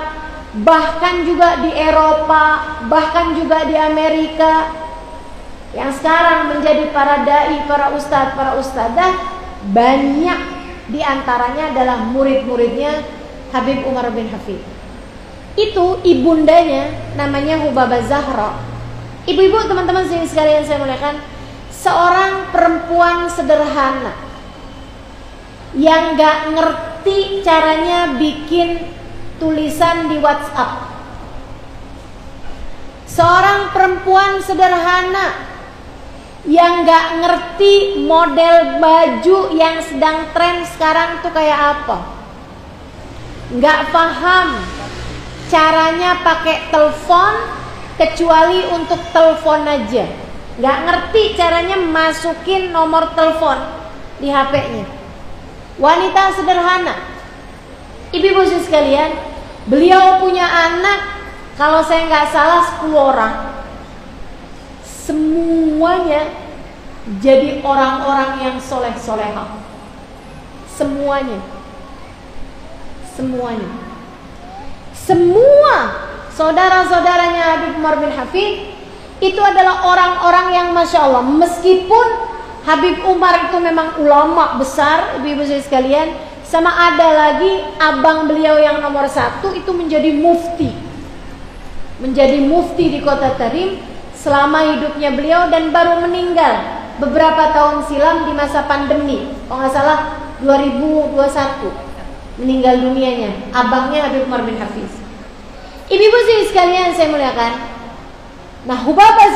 bahkan juga di Eropa, bahkan juga di Amerika, yang sekarang menjadi para dai, para ustadz, para ustadzah. Banyak diantaranya adalah murid-muridnya Habib Umar bin Hafid. Itu ibundanya namanya Hubabah Zahra. Ibu-ibu, teman-teman sekalian saya muliakan, seorang perempuan sederhana yang gak ngerti caranya bikin tulisan di WhatsApp. Seorang perempuan sederhana yang gak ngerti model baju yang sedang tren sekarang tuh kayak apa. Gak paham caranya pakai telepon kecuali untuk telepon aja. Gak ngerti caranya masukin nomor telepon di HP-nya. Wanita sederhana. Ibu-ibu sekalian, beliau punya anak, kalau saya nggak salah 10 orang. Semuanya jadi orang-orang yang soleh-solehah. Semuanya. Semua saudara-saudaranya Habib Umar bin Hafid itu adalah orang-orang yang Masya Allah. Meskipun Habib Umar itu memang ulama besar, ibu-ibu sekalian, sama ada lagi abang beliau yang nomor 1 itu menjadi mufti. Menjadi mufti di kota Tarim selama hidupnya beliau, dan baru meninggal beberapa tahun silam di masa pandemi. Kalau nggak salah 2021 meninggal dunianya abangnya Habib Umar bin Hafiz. Ibu-ibu sekalian saya muliakan. Nah, Hubabah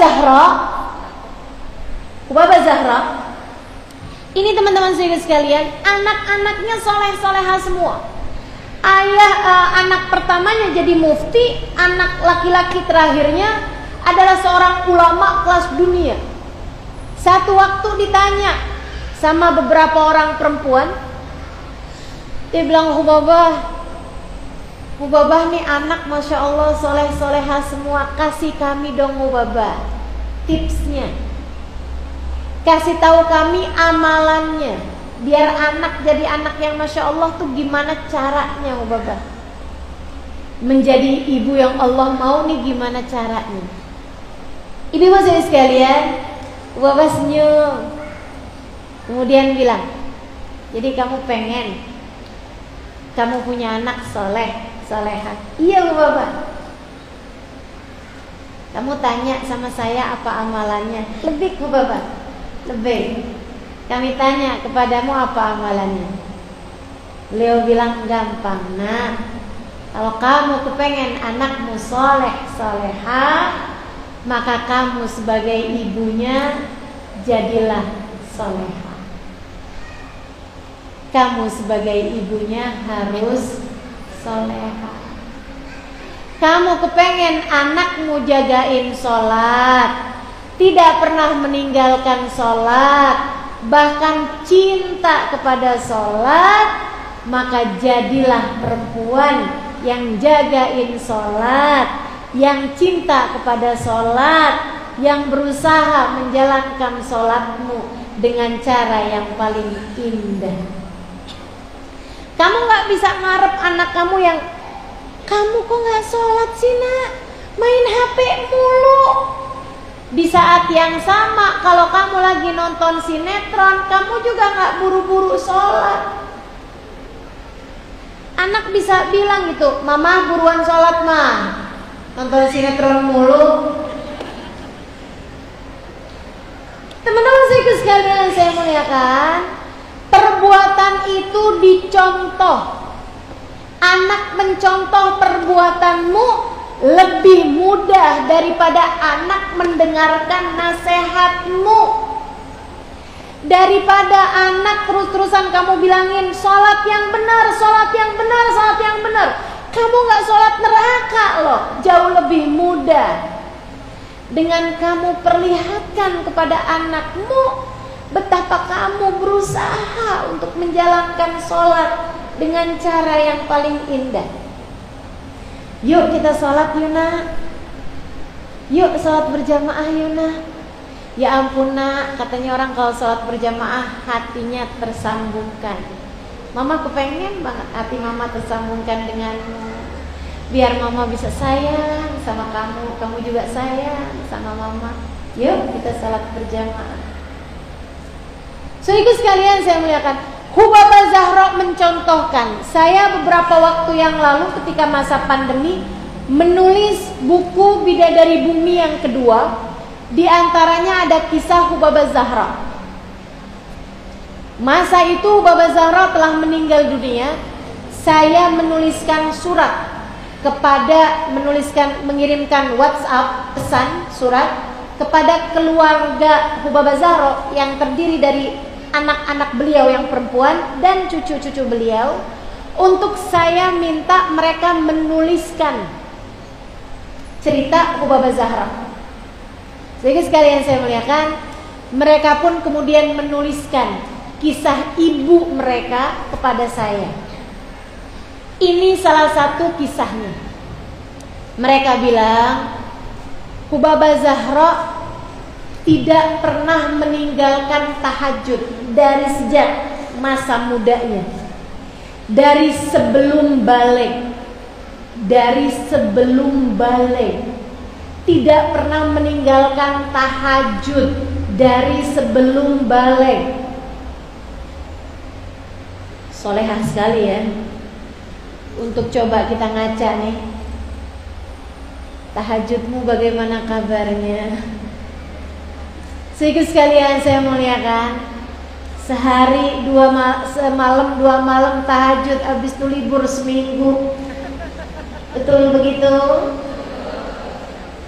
Zahra ini teman-teman sekalian, anak-anaknya soleh-soleha semua. Anak pertamanya jadi mufti, anak laki-laki terakhirnya adalah seorang ulama kelas dunia. Satu waktu ditanya sama beberapa orang perempuan, dia bilang, Hubabah nih anak Masya Allah soleh-soleha semua, kasih kami dong Hubabah tipsnya, kasih tahu kami amalannya, biar anak jadi anak yang Masya Allah tuh gimana caranya Hubabah menjadi ibu yang Allah mau nih, gimana caranya. Ibu-ibu sekalian, Hubabah senyum, kemudian bilang, jadi kamu pengen kamu punya anak soleh soleha? Iya Hubabah. Kamu tanya sama saya apa amalannya? Lebih Hubabah, lebih. Kami tanya kepadamu apa amalannya? Beliau bilang, gampang nak, kalau kamu kepengen anakmu soleh soleha, maka kamu sebagai ibunya jadilah soleha. Kamu sebagai ibunya harus soleha. Kamu kepengen anakmu jagain sholat, tidak pernah meninggalkan sholat, bahkan cinta kepada sholat, maka jadilah perempuan yang jagain sholat, yang cinta kepada sholat, yang berusaha menjalankan sholatmu dengan cara yang paling indah. Kamu gak bisa ngarep anak kamu yang, kamu kok gak sholat sih nak, main HP mulu. Di saat yang sama, kalau kamu lagi nonton sinetron, kamu juga gak buru-buru sholat. Anak anak bisa bilang gitu, "Mama buruan sholat mah, nonton sinetron mulu." Teman-teman sekalian saya muliakan, perbuatan itu dicontoh. Anak mencontoh perbuatanmu lebih mudah daripada anak mendengarkan nasihatmu. Daripada anak terus-terusan kamu bilangin sholat yang benar, sholat yang benar, sholat yang benar. Kamu gak sholat neraka loh. Jauh lebih mudah dengan kamu perlihatkan kepada anakmu betapa kamu berusaha untuk menjalankan sholat dengan cara yang paling indah. Yuk kita sholat Yuna, yuk sholat berjamaah Yuna. Ya ampun nak, katanya orang kalau sholat berjamaah hatinya tersambungkan. Mama kepengen banget hati mama tersambungkan denganmu, biar mama bisa sayang sama kamu, kamu juga sayang sama mama. Yuk kita sholat berjamaah. Saudaraku sekalian saya muliakan, Hubabah Zahra mencontohkan. Saya beberapa waktu yang lalu ketika masa pandemi menulis buku Bidadari Bumi yang kedua. Di antaranya ada kisah Hubabah Zahra. Masa itu Hubabah Zahra telah meninggal dunia. Saya menuliskan surat mengirimkan WhatsApp pesan surat kepada keluarga Hubabah Zahra yang terdiri dari anak-anak beliau yang perempuan dan cucu-cucu beliau, untuk saya minta mereka menuliskan cerita Hubabah Zahra. Jadi sekalian saya muliakan, mereka pun kemudian menuliskan kisah ibu mereka kepada saya. Ini salah satu kisahnya. Mereka bilang Hubabah Zahra tidak pernah meninggalkan tahajud dari sejak masa mudanya. Dari sebelum balik tidak pernah meninggalkan tahajud dari sebelum balik. Solehah sekali ya. Untuk coba kita ngaca nih, tahajudmu bagaimana kabarnya? Saudaraku sekalian saya muliakan, sehari semalam 2 malam tahajud, habis itu libur seminggu. Betul begitu?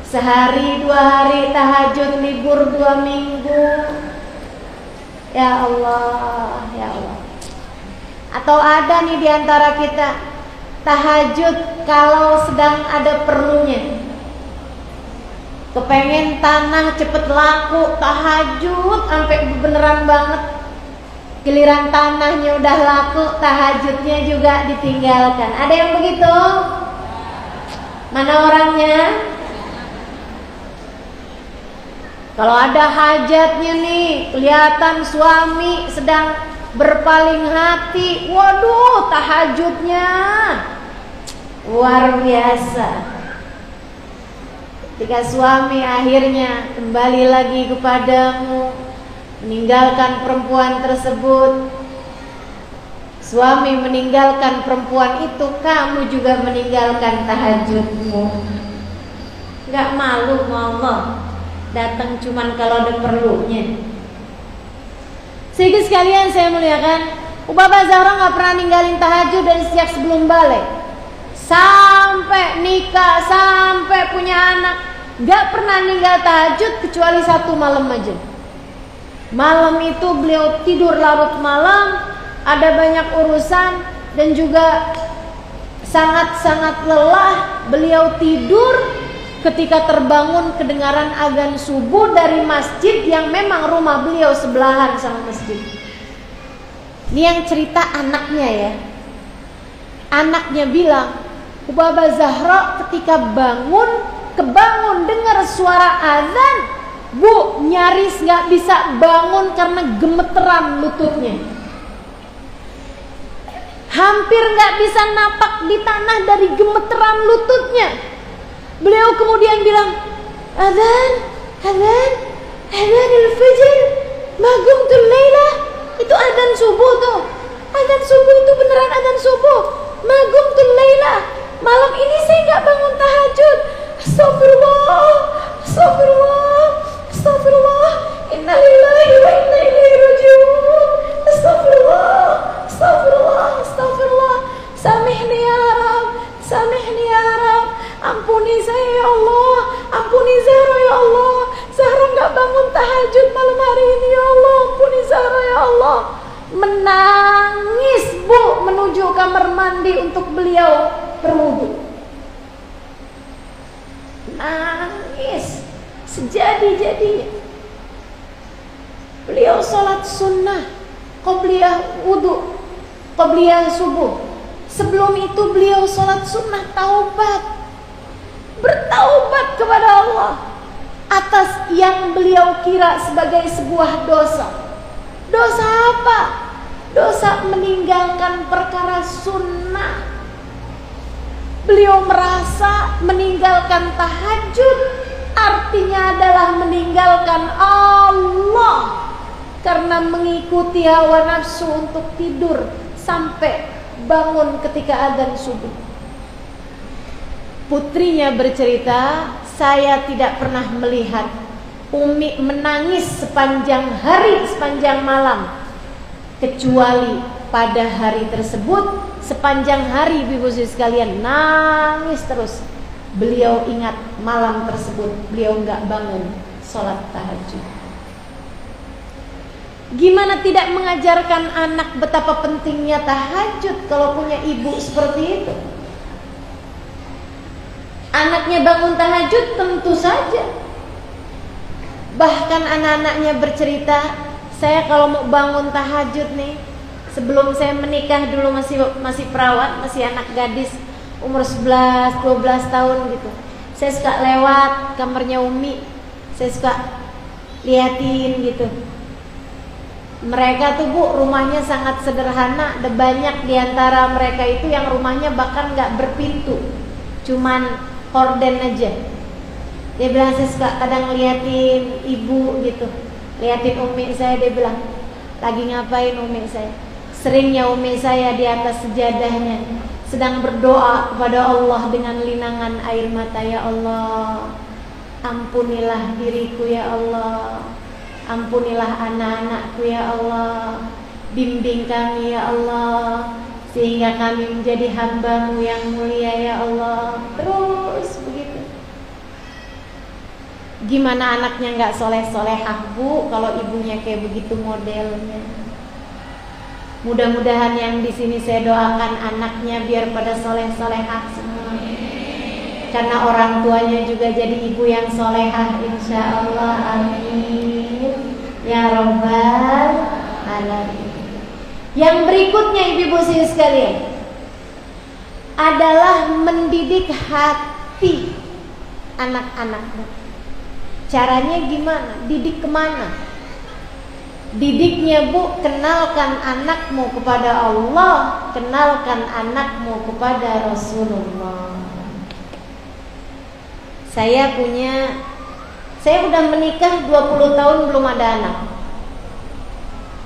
Sehari 2 hari tahajud, libur 2 minggu. Ya Allah, ya Allah. Atau ada nih diantara kita tahajud kalau sedang ada perlunya, kepengen tanah cepet laku, tahajud sampai beneran banget. Giliran tanahnya udah laku, tahajudnya juga ditinggalkan. Ada yang begitu? Mana orangnya? Kalau ada hajatnya nih, kelihatan suami sedang berpaling hati, waduh tahajudnya luar biasa. Ketika suami akhirnya kembali lagi kepadamu, meninggalkan perempuan tersebut, suami meninggalkan perempuan itu, kamu juga meninggalkan tahajudmu. Gak malu sama Allah, datang cuman kalau ada perlunya. Sehingga sekalian saya muliakan, Hubabah Zahra gak pernah ninggalin tahajud dari sejak sebelum balik sampai nikah, sampai punya anak, gak pernah ninggal tahajud kecuali 1 malam aja. Malam itu beliau tidur larut malam, ada banyak urusan dan juga sangat-sangat lelah. Beliau tidur ketika terbangun kedengaran azan subuh dari masjid yang memang rumah beliau sebelahan sama masjid. Ini yang cerita anaknya ya. Anaknya bilang, Hubabah Zahra ketika kebangun dengar suara azan, Bu, nyaris gak bisa bangun karena gemeteran lututnya. Hampir gak bisa napak di tanah dari gemeteran lututnya. Beliau kemudian bilang, azan al-fajr, magumtul laylah. Itu azan subuh tuh. Azan subuh itu beneran azan subuh. Magumtul menangis Bu menuju kamar mandi untuk beliau berwudu. Nangis sejadi-jadinya. Beliau sholat sunnah, qobliyah wudu, qobliyah subuh. Sebelum itu beliau sholat sunnah taubat, bertaubat kepada Allah atas yang beliau kira sebagai sebuah dosa. Dosa apa? Dosa meninggalkan perkara sunnah. Beliau merasa meninggalkan tahajud artinya adalah meninggalkan Allah, karena mengikuti hawa nafsu untuk tidur sampai bangun ketika adzan subuh. Putrinya bercerita, saya tidak pernah melihat Umi menangis sepanjang hari, sepanjang malam, kecuali pada hari tersebut. Sepanjang hari ibu-ibu sekalian nangis terus. Beliau ingat malam tersebut beliau enggak bangun sholat tahajud. Gimana tidak mengajarkan anak betapa pentingnya tahajud kalau punya ibu seperti itu? Anaknya bangun tahajud tentu saja. Bahkan anak-anaknya bercerita, saya kalau mau bangun tahajud nih, sebelum saya menikah dulu masih perawat, masih anak gadis umur 11-12 tahun gitu. Saya suka lewat kamarnya Umi, saya suka liatin gitu. Mereka tuh Bu, rumahnya sangat sederhana. Ada banyak diantara mereka itu yang rumahnya bahkan gak berpintu, cuman horden aja. Dia bilang, saya suka kadang liatin ibu gitu, liatin Umi saya. Dia bilang, lagi ngapain Umi saya? Seringnya Umi saya di atas sejadahnya sedang berdoa kepada Allah dengan linangan air mata. Ya Allah, ampunilah diriku ya Allah, ampunilah anak-anakku ya Allah, bimbing kami ya Allah, sehingga kami menjadi hamba-Mu yang mulia ya Allah. Terus begitu. Gimana anaknya gak soleh-solehah Bu kalau ibunya kayak begitu modelnya? Mudah-mudahan yang di sini saya doakan anaknya biar pada soleh-solehah semua, karena orang tuanya juga jadi ibu yang solehah insya Allah. Amin ya Rabbal Alamin. Yang berikutnya ibu-ibu sekalian adalah mendidik hati anak-anakmu. Caranya gimana? Didik kemana? Didiknya Bu, kenalkan anakmu kepada Allah, kenalkan anakmu kepada Rasulullah. Saya udah menikah 20 tahun belum ada anak.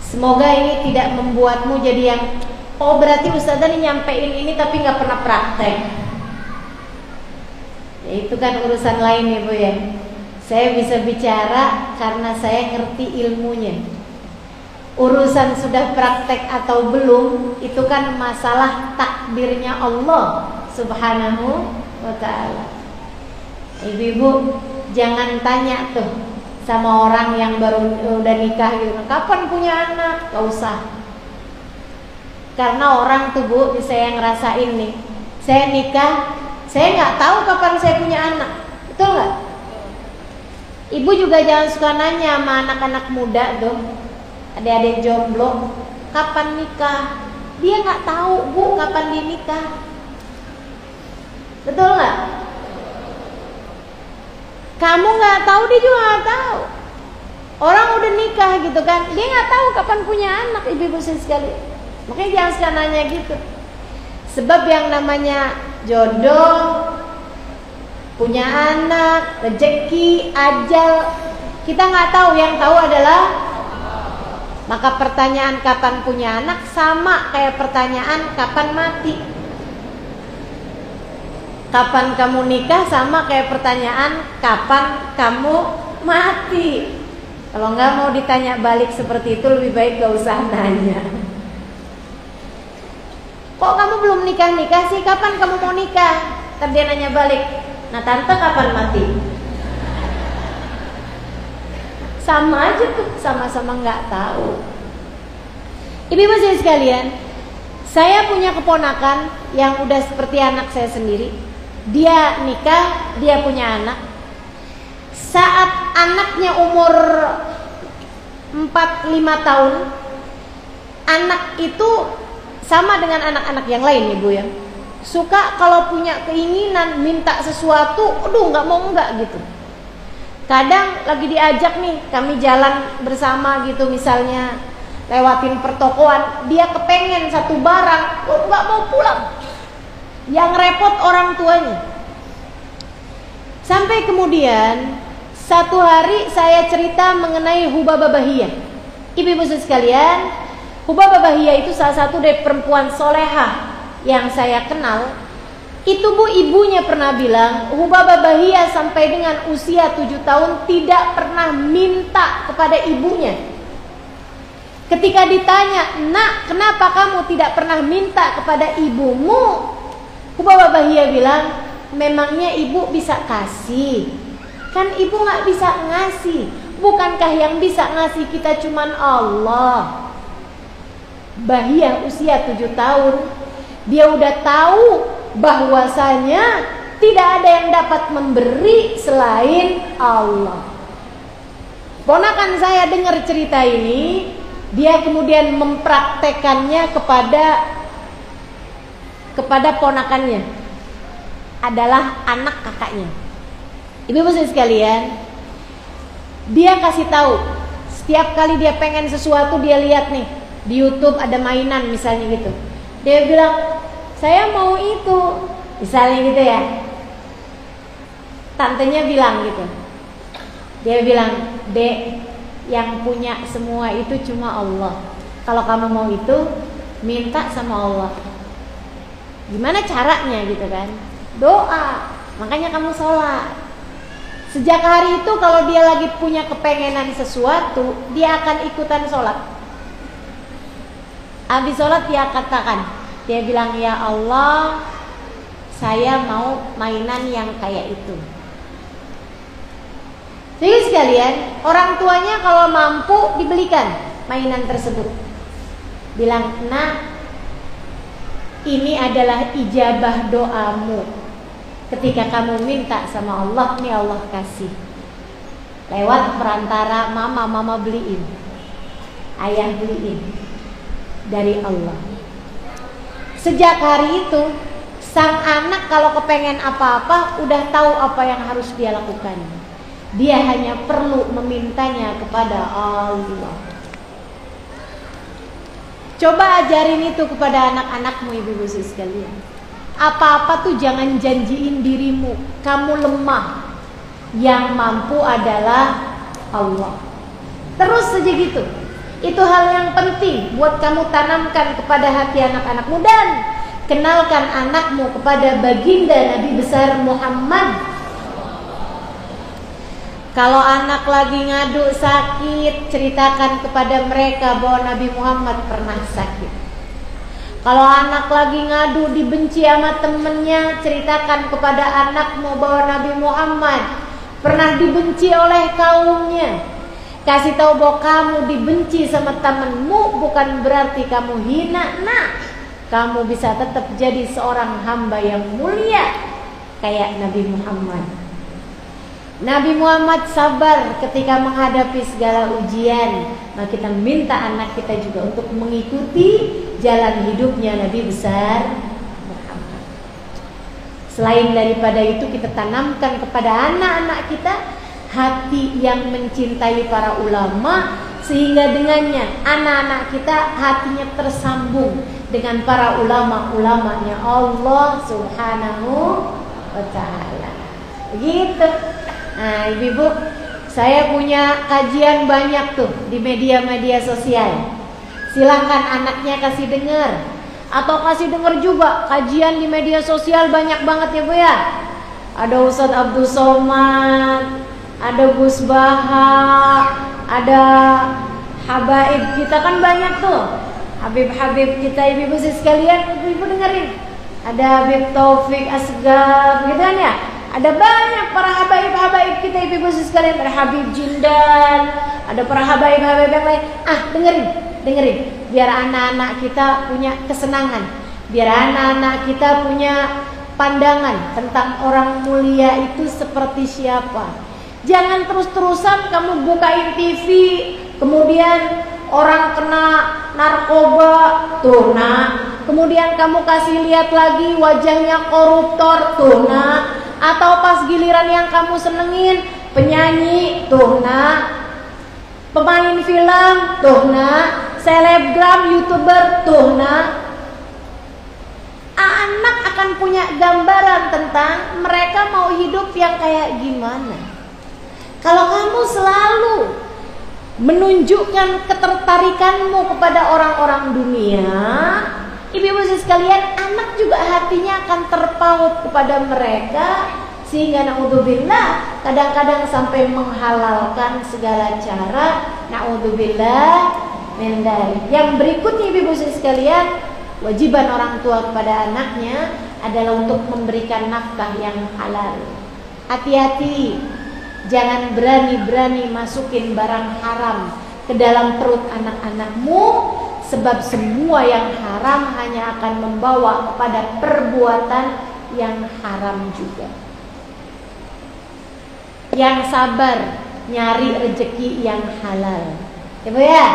Semoga ini tidak membuatmu jadi yang, oh berarti Ustazah nih nyampein ini tapi gak pernah praktek. Ya, itu kan urusan lain ya Bu ya. Saya bisa bicara karena saya ngerti ilmunya. Urusan sudah praktek atau belum, itu kan masalah takdirnya Allah Subhanahu wa ta'ala. Ibu-ibu jangan tanya tuh sama orang yang baru udah nikah gitu, kapan punya anak? Gak usah. Karena orang tuh Bu, saya ngerasain nih, saya nikah, saya gak tahu kapan saya punya anak. Betul gak? Ibu juga jangan suka nanya sama anak-anak muda tuh, adik-adik jomblo, kapan nikah? Dia nggak tahu Bu kapan dia nikah. Betul nggak? Kamu nggak tahu, dia juga nggak tahu. Orang udah nikah gitu kan, dia nggak tahu kapan punya anak, ibu-ibu sekali. Makanya jangan suka nanya gitu. Sebab yang namanya jodoh, punya anak, rezeki, ajal, kita nggak tahu. Yang tahu adalah, maka pertanyaan kapan punya anak sama kayak pertanyaan kapan mati. Kapan kamu nikah sama kayak pertanyaan kapan kamu mati. Kalau nggak mau ditanya balik seperti itu, lebih baik gak usah nanya. Kok kamu belum nikah-nikah sih? Kapan kamu mau nikah? Ntar dia nanya balik, nah tante kapan mati? Sama aja tuh, sama-sama nggak tahu. Ibu-ibu sekalian, saya punya keponakan yang udah seperti anak saya sendiri. Dia nikah, dia punya anak. Saat anaknya umur 4-5 tahun, anak itu sama dengan anak-anak yang lain, Ibu ya. Suka kalau punya keinginan minta sesuatu, aduh nggak mau enggak gitu. Kadang lagi diajak nih, kami jalan bersama gitu misalnya, lewatin pertokoan, dia kepengen satu barang, nggak mau pulang. Yang repot orang tuanya. Sampai kemudian satu hari saya cerita mengenai Hubabah Bahiyah. Ibu-ibu sekalian, Hubabah Bahiyah itu salah satu dari perempuan solehah yang saya kenal. Itu Bu, ibunya pernah bilang, Hubabah Bahiyah sampai dengan usia 7 tahun tidak pernah minta kepada ibunya. Ketika ditanya, "Nak, kenapa kamu tidak pernah minta kepada ibumu?" Hubabah Bahiyah bilang, "Memangnya ibu bisa kasih? Kan ibu gak bisa ngasih. Bukankah yang bisa ngasih kita cuman Allah?" Bahiyah usia 7 tahun, dia udah tahu bahwasanya tidak ada yang dapat memberi selain Allah. Ponakan saya dengar cerita ini, dia kemudian mempraktekannya kepada ponakannya, adalah anak kakaknya. Ibu-ibu sekalian, dia kasih tahu, setiap kali dia pengen sesuatu, dia lihat nih di YouTube ada mainan misalnya gitu, dia bilang, "Saya mau itu," misalnya gitu ya. Tantenya bilang gitu, dia bilang, "Dek, yang punya semua itu cuma Allah. Kalau kamu mau itu, minta sama Allah." Gimana caranya gitu kan? Doa. Makanya kamu sholat. Sejak hari itu kalau dia lagi punya kepengenan sesuatu, dia akan ikutan sholat. Habis sholat dia katakan, dia bilang, "Ya Allah, saya mau mainan yang kayak itu." Jadi sekalian, orang tuanya kalau mampu dibelikan mainan tersebut. Bilang, "Nak, ini adalah ijabah doamu. Ketika kamu minta sama Allah, nih Allah kasih. Lewat perantara mama beliin, ayah beliin dari Allah." Sejak hari itu, sang anak kalau kepengen apa-apa udah tahu apa yang harus dia lakukan. Dia hanya perlu memintanya kepada Allah. Coba ajarin itu kepada anak-anakmu, ibu-ibu sekalian. Apa-apa tuh jangan janjiin dirimu, kamu lemah. Yang mampu adalah Allah. Terus saja gitu. Itu hal yang penting buat kamu tanamkan kepada hati anak-anakmu, dan kenalkan anakmu kepada baginda Nabi besar Muhammad. Kalau anak lagi ngadu sakit, ceritakan kepada mereka bahwa Nabi Muhammad pernah sakit. Kalau anak lagi ngadu dibenci sama temennya, ceritakan kepada anakmu bahwa Nabi Muhammad pernah dibenci oleh kaumnya. Kasih tahu bahwa kamu dibenci sama temenmu bukan berarti kamu hina. Nah, kamu bisa tetap jadi seorang hamba yang mulia kayak Nabi Muhammad. Nabi Muhammad sabar ketika menghadapi segala ujian. Nah, kita minta anak kita juga untuk mengikuti jalan hidupnya Nabi besar Muhammad. Selain daripada itu, kita tanamkan kepada anak-anak kita hati yang mencintai para ulama, sehingga dengannya anak-anak kita hatinya tersambung dengan para ulama-ulamanya Allah Subhanahu wa ta'ala. Begitu. Nah, ibu-ibu, saya punya kajian banyak tuh di media-media sosial. Silahkan anaknya kasih dengar, atau kasih dengar juga kajian di media sosial banyak banget ya Bu ya. Ada Ustadz Abdul Somad, ada Gus Baha, ada habaib kita kan banyak tuh, habib-habib kita, ibu-ibu sekalian, ibu-ibu dengerin. Ada Habib Taufik Asgaf gitu kan ya. Ada banyak para habaib-habaib kita, ibu-ibu sekalian. Ada Habib Jindan, ada para habaib-habaib yang lain. Dengerin. biar anak-anak kita punya kesenangan, biar anak-anak kita punya pandangan tentang orang mulia itu seperti siapa. Jangan terus-terusan kamu bukain TV, kemudian orang kena narkoba, tuh nak. Kemudian kamu kasih lihat lagi wajahnya koruptor, tuh nak. Atau pas giliran yang kamu senengin penyanyi, tuh nak. Pemain film, tuh nak. Selebgram, YouTuber, tuh nak. Anak akan punya gambaran tentang mereka mau hidup yang kayak gimana. Kalau kamu selalu menunjukkan ketertarikanmu kepada orang-orang dunia, ibu-ibu sekalian, anak juga hatinya akan terpaut kepada mereka, sehingga naudzubillah kadang-kadang sampai menghalalkan segala cara. Naudzubillah min dzalik. Yang berikutnya ibu-ibu sekalian, wajiban orang tua kepada anaknya adalah untuk memberikan nafkah yang halal. Hati-hati, jangan berani-berani masukin barang haram ke dalam perut anak-anakmu, sebab semua yang haram hanya akan membawa kepada perbuatan yang haram juga. Yang sabar nyari rezeki yang halal, ibu ya,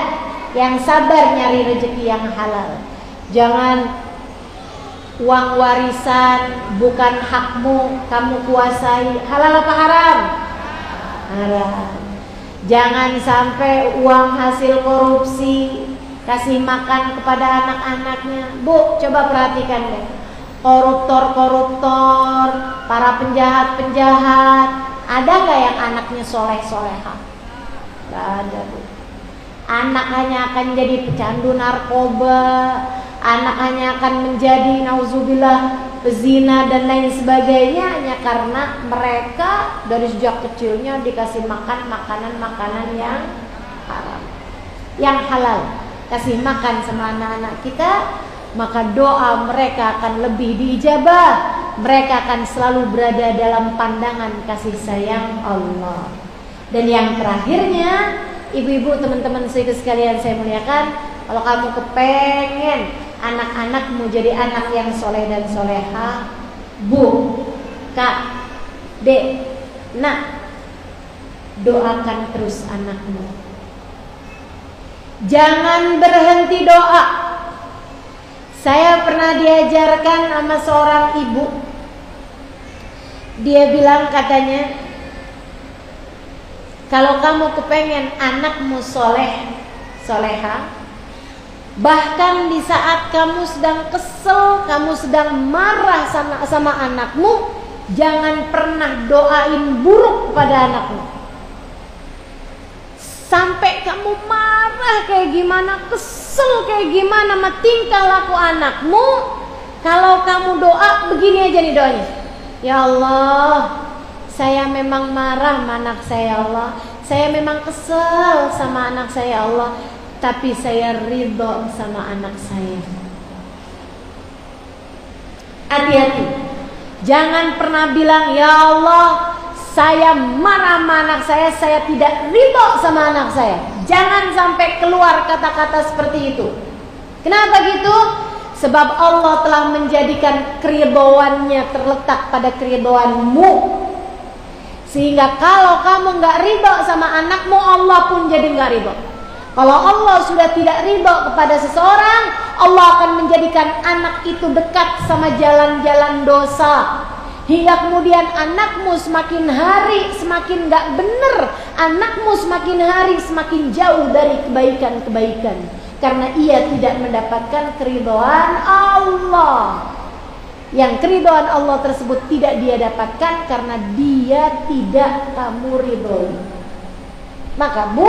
yang sabar nyari rezeki yang halal. Jangan uang warisan bukan hakmu kamu kuasai. Halal apa haram? Haram. Jangan sampai uang hasil korupsi kasih makan kepada anak-anaknya. Bu, coba perhatikan deh. Koruptor-koruptor, para penjahat-penjahat, ada gak yang anaknya soleh-soleha? Gak ada, Bu. Anak hanya akan jadi pecandu narkoba, anak hanya akan menjadi nauzubillah pezina dan lain sebagainya, hanya karena mereka dari sejak kecilnya dikasih makan makanan-makanan yang haram. Yang halal kasih makan sama anak-anak kita, maka doa mereka akan lebih diijabah. Mereka akan selalu berada dalam pandangan kasih sayang Allah. Dan yang terakhirnya, ibu-ibu, teman-teman sekalian saya muliakan, kalau kamu kepengen anak-anakmu jadi anak yang soleh dan soleha, Bu, Kak, Dek, Nak, doakan terus anakmu. Jangan berhenti doa. Saya pernah diajarkan sama seorang ibu. Dia bilang katanya, kalau kamu kepengen anakmu soleh, soleha, bahkan di saat kamu sedang kesel, kamu sedang marah sama anakmu, jangan pernah doain buruk kepada anakmu. Sampai kamu marah kayak gimana, kesel kayak gimana sama tingkah laku anakmu, kalau kamu doa begini aja nih doanya. Ya Allah, saya memang marah sama anak saya, Allah. Saya memang kesel sama anak saya, Allah. Tapi saya ridho sama anak saya. Hati-hati. Jangan pernah bilang, ya Allah, saya marah sama anak saya tidak ridho sama anak saya. Jangan sampai keluar kata-kata seperti itu. Kenapa gitu? Sebab Allah telah menjadikan keridhoannya terletak pada keridhoanmu. Sehingga kalau kamu gak ridho sama anakmu, Allah pun jadi gak ridho. Kalau Allah sudah tidak ridho kepada seseorang, Allah akan menjadikan anak itu dekat sama jalan-jalan dosa. Hingga kemudian anakmu semakin hari semakin gak bener, anakmu semakin hari semakin jauh dari kebaikan-kebaikan, karena ia tidak mendapatkan keridhaan Allah. Yang keridhaan Allah tersebut tidak dia dapatkan karena dia tidak kamu ridhoi. Maka Bu,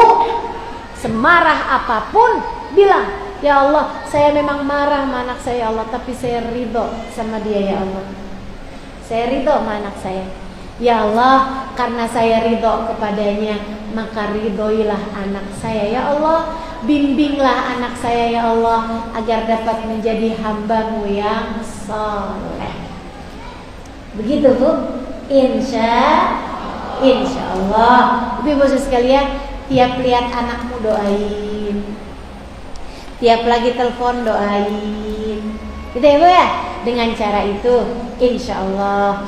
semarah apapun bilang, ya Allah, saya memang marah sama anak saya, Allah, tapi saya ridho sama dia, ya Allah. Saya ridho sama anak saya. Ya Allah, karena saya ridho kepadanya, maka ridhoilah anak saya, ya Allah. Bimbinglah anak saya, ya Allah, agar dapat menjadi hamba-Mu yang saleh. Begitu Bu. Insya Allah. Ibu-ibu sekalian, tiap lihat anakmu doain. Tiap lagi telepon doain. Gitu ya Bu ya. Dengan cara itu insya Allah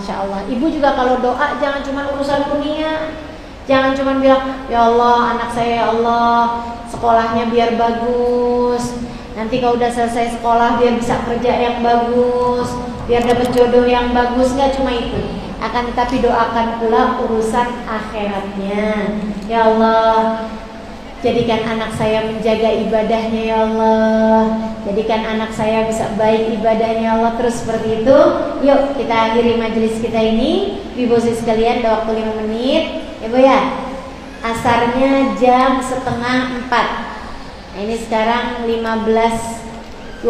Ibu juga kalau doa jangan cuma urusan dunia. Jangan cuma bilang, ya Allah anak saya ya Allah sekolahnya biar bagus. Nanti kalau udah selesai sekolah biar bisa kerja yang bagus, biar dapat jodoh yang bagus. Nggak cuma itu, akan tetapi doakan pula urusan akhiratnya. Ya Allah, jadikan anak saya menjaga ibadahnya ya Allah. Jadikan anak saya bisa baik ibadahnya ya Allah. Terus seperti itu. Yuk kita akhiri majelis kita ini. Ibu sekalian, ada waktu 5 menit ya Bu ya. Asarnya jam 3:30. Nah, ini sekarang 15:20.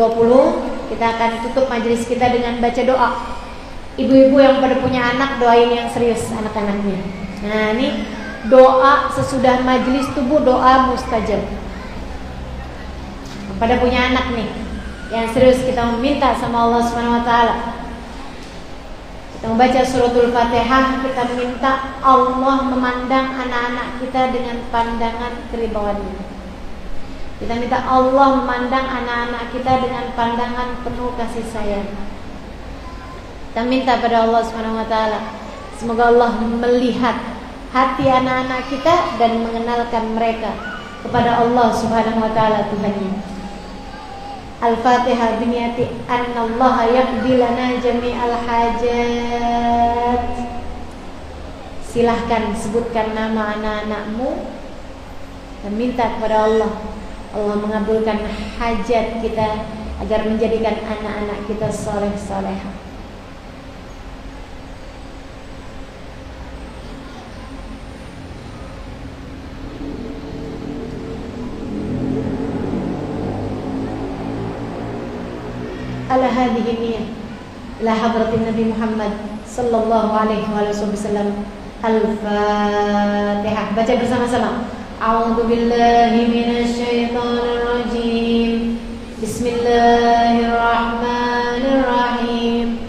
Kita akan tutup majelis kita dengan baca doa. Ibu-ibu yang pada punya anak, doain yang serius anak-anaknya. Nah ini doa sesudah majelis tubuh, doa mustajab. Pada punya anak nih yang serius, kita meminta sama Allah Subhanahu wa taala. Kita membaca suratul Fatihah, kita minta Allah memandang anak-anak kita dengan pandangan keridhaan-Nya. Kita minta Allah memandang anak-anak kita dengan pandangan penuh kasih sayang. Kita minta pada Allah Subhanahu wa taala, semoga Allah melihat hati anak-anak kita dan mengenalkan mereka kepada Allah Subhanahu wa taala Tuhannya. Al-Fatihah biniyati annallaha yaqdi lana jami'al hajat. Silahkan sebutkan nama anak-anakmu dan minta kepada Allah mengabulkan hajat kita agar menjadikan anak-anak kita saleh-salehah. Ala hadhihi niyyah ila hadratin Nabi Muhammad sallallahu alaihi wasallam. Al-Fatihah. Baca bersama-sama. A'udzu billahi minasy syaithanir rajim. Bismillahirrahmanirrahim.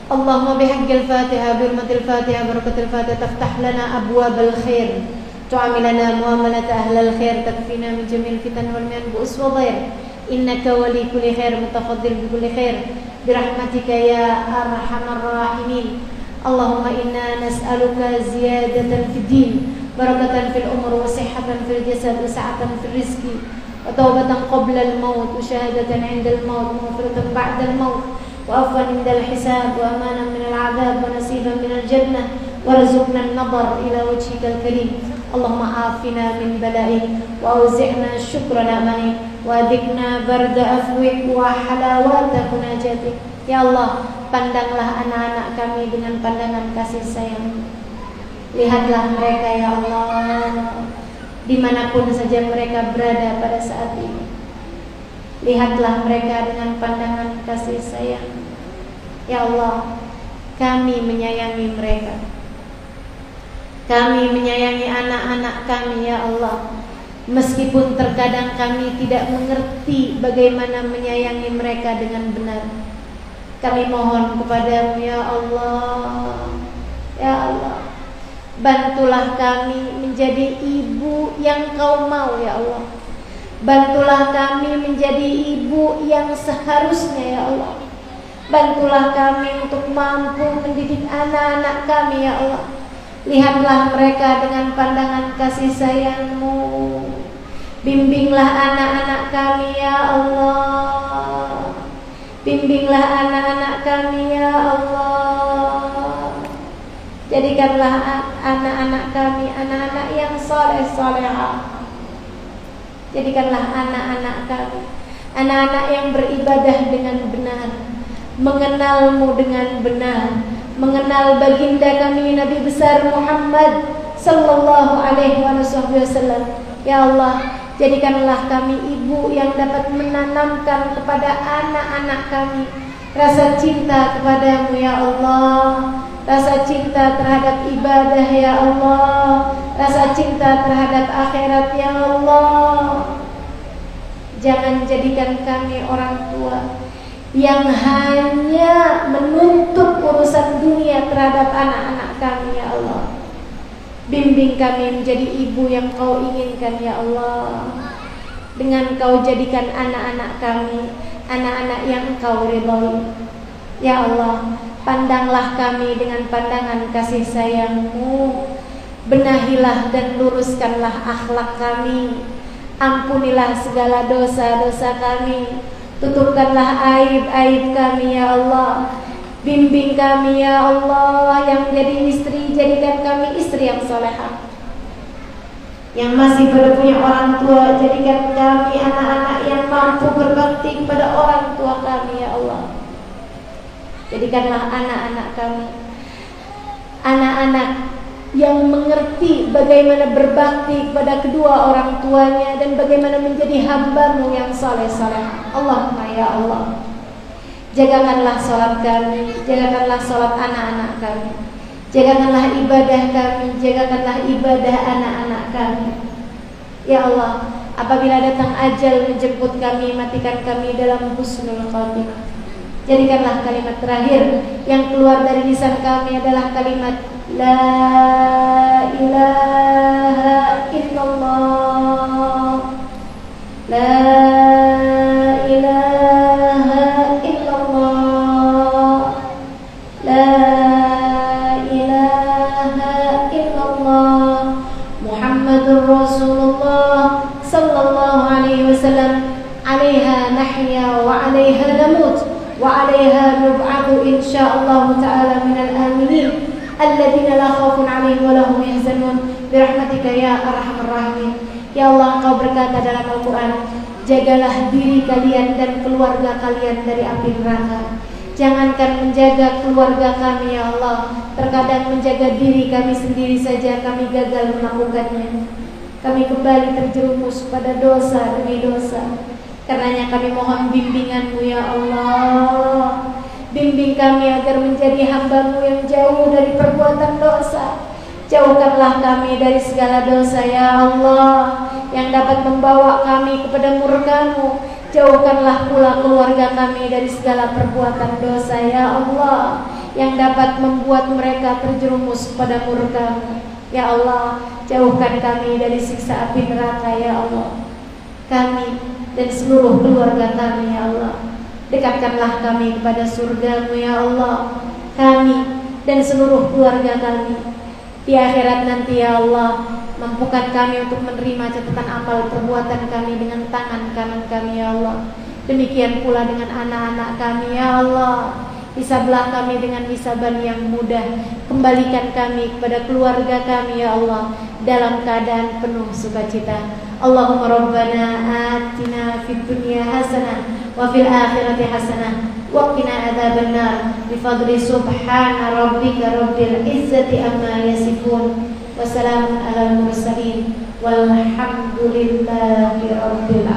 اللهم بحق الفاتحة برمة الفاتحة بركة الفاتحة تفتح لنا أبواب الخير، تعاملنا معاملة أهل الخير، تكفينا من جميع الفتن والمحن بؤس وضير، إنك ولي كل خير متفضل بكل خير برحمتك يا أرحم الراحمين. اللهم إنا نسألك زيادة في الدين، بركة في الأمر، وصحة في الجسد، وسعة في الرزق، وتوبة قبل الموت، وشهادة عند الموت، ومغفرة بعد الموت، وعفوا عند الحساب، وأمانا من العذاب، ونصيبا من الجنة، وارزقنا النظر إلى وجهك الكريم. اللهم عافنا من بلائك، وأوزعنا شكر نعمتك، وأذقنا برد عفوك وحلاوة مناجاتك. Ya Allah, pandanglah anak-anak kami dengan pandangan kasih sayang. Lihatlah mereka ya Allah, dimanapun saja mereka berada pada saat ini. Lihatlah mereka dengan pandangan kasih sayang. Ya Allah, kami menyayangi mereka. Kami menyayangi anak-anak kami ya Allah. Meskipun terkadang kami tidak mengerti bagaimana menyayangi mereka dengan benar, kami mohon kepadamu ya Allah. Ya Allah, bantulah kami menjadi ibu yang Kau mau ya Allah. Bantulah kami menjadi ibu yang seharusnya ya Allah. Bantulah kami untuk mampu mendidik anak-anak kami ya Allah. Lihatlah mereka dengan pandangan kasih sayang-Mu. Bimbinglah anak-anak kami ya Allah. Bimbinglah anak-anak kami ya Allah. Jadikanlah anak-anak kami anak-anak yang saleh-salehah. Jadikanlah anak-anak kami anak-anak yang beribadah dengan benar, mengenal-Mu dengan benar, mengenal baginda kami Nabi besar Muhammad sallallahu alaihi wasallam. Ya Allah, Jadikanlah kami ibu yang dapat menanamkan kepada anak-anak kami rasa cinta kepadamu ya Allah, rasa cinta terhadap ibadah ya Allah, rasa cinta terhadap akhirat ya Allah. Jangan jadikan kami orang tua yang hanya menuntut urusan dunia terhadap anak-anak kami ya Allah. Bimbing kami menjadi ibu yang Kau inginkan ya Allah. Dengan Kau jadikan anak-anak kami anak-anak yang Engkau ridhoi ya Allah. Pandanglah kami dengan pandangan kasih sayang-Mu. Benahilah dan luruskanlah akhlak kami. Ampunilah segala dosa-dosa kami. Tutupkanlah aib-aib kami ya Allah. Bimbing kami ya Allah. Yang menjadi istri, jadikan kami istri yang salehah. Yang masih belum punya orang tua, jadikan kami anak-anak yang mampu berbakti kepada orang tua kami ya Allah. Jadikanlah anak-anak kami anak-anak yang mengerti bagaimana berbakti kepada kedua orang tuanya dan bagaimana menjadi hamba-Mu yang saleh-saleh. Allahumma ya Allah, jagakanlah sholat kami, jagakanlah sholat anak-anak kami, jagakanlah ibadah kami, jagakanlah ibadah anak-anak kami. Ya Allah, apabila datang ajal menjemput kami, matikan kami dalam husnul khatimah. Jadikanlah kalimat terakhir yang keluar dari lisan kami adalah kalimat La ilaha illallah, La ilaha illallah, La ilaha illallah, Muhammadur Rasulullah sallallahu alaihi wasallam. Alaiha nahya wa alaiha namut wa alaiha nub'atu insyaallah ta'ala minal aminin alladzina la khaufun 'alaihim wa lahum yahzanun birahmatika ya arhamar rahimin. Ya Allah, Engkau berkata dalam Al-Quran, jagalah diri kalian dan keluarga kalian dari api neraka. Jangankan menjaga keluarga kami ya Allah, terkadang menjaga diri kami sendiri saja kami gagal melakukannya. Kami kembali terjerumus pada dosa demi dosa. Karenanya kami mohon bimbingan-Mu ya Allah. Bimbing kami agar menjadi hamba-Mu yang jauh dari perbuatan dosa. Jauhkanlah kami dari segala dosa ya Allah, yang dapat membawa kami kepada murka-Mu. Jauhkanlah pula keluarga kami dari segala perbuatan dosa ya Allah, yang dapat membuat mereka terjerumus pada murka-Mu. Ya Allah, jauhkan kami dari siksa api neraka ya Allah. Kami dan seluruh keluarga kami ya Allah, dekatkanlah kami kepada surga-Mu ya Allah. Kami dan seluruh keluarga kami di akhirat nanti ya Allah, mampukan kami untuk menerima catatan amal perbuatan kami dengan tangan kanan kami ya Allah. Demikian pula dengan anak-anak kami ya Allah. Hisablah kami dengan hisaban yang mudah. Kembalikan kami kepada keluarga kami ya Allah dalam keadaan penuh sukacita. Allahumma rabbana atina fid dunya hasanah wa fil akhirati hasanah wa qina adzabannar bi fadli subhana rabbika rabbil izzati amma yasifun wa salamun alal mursalin walhamdulillahi rabbil alamin.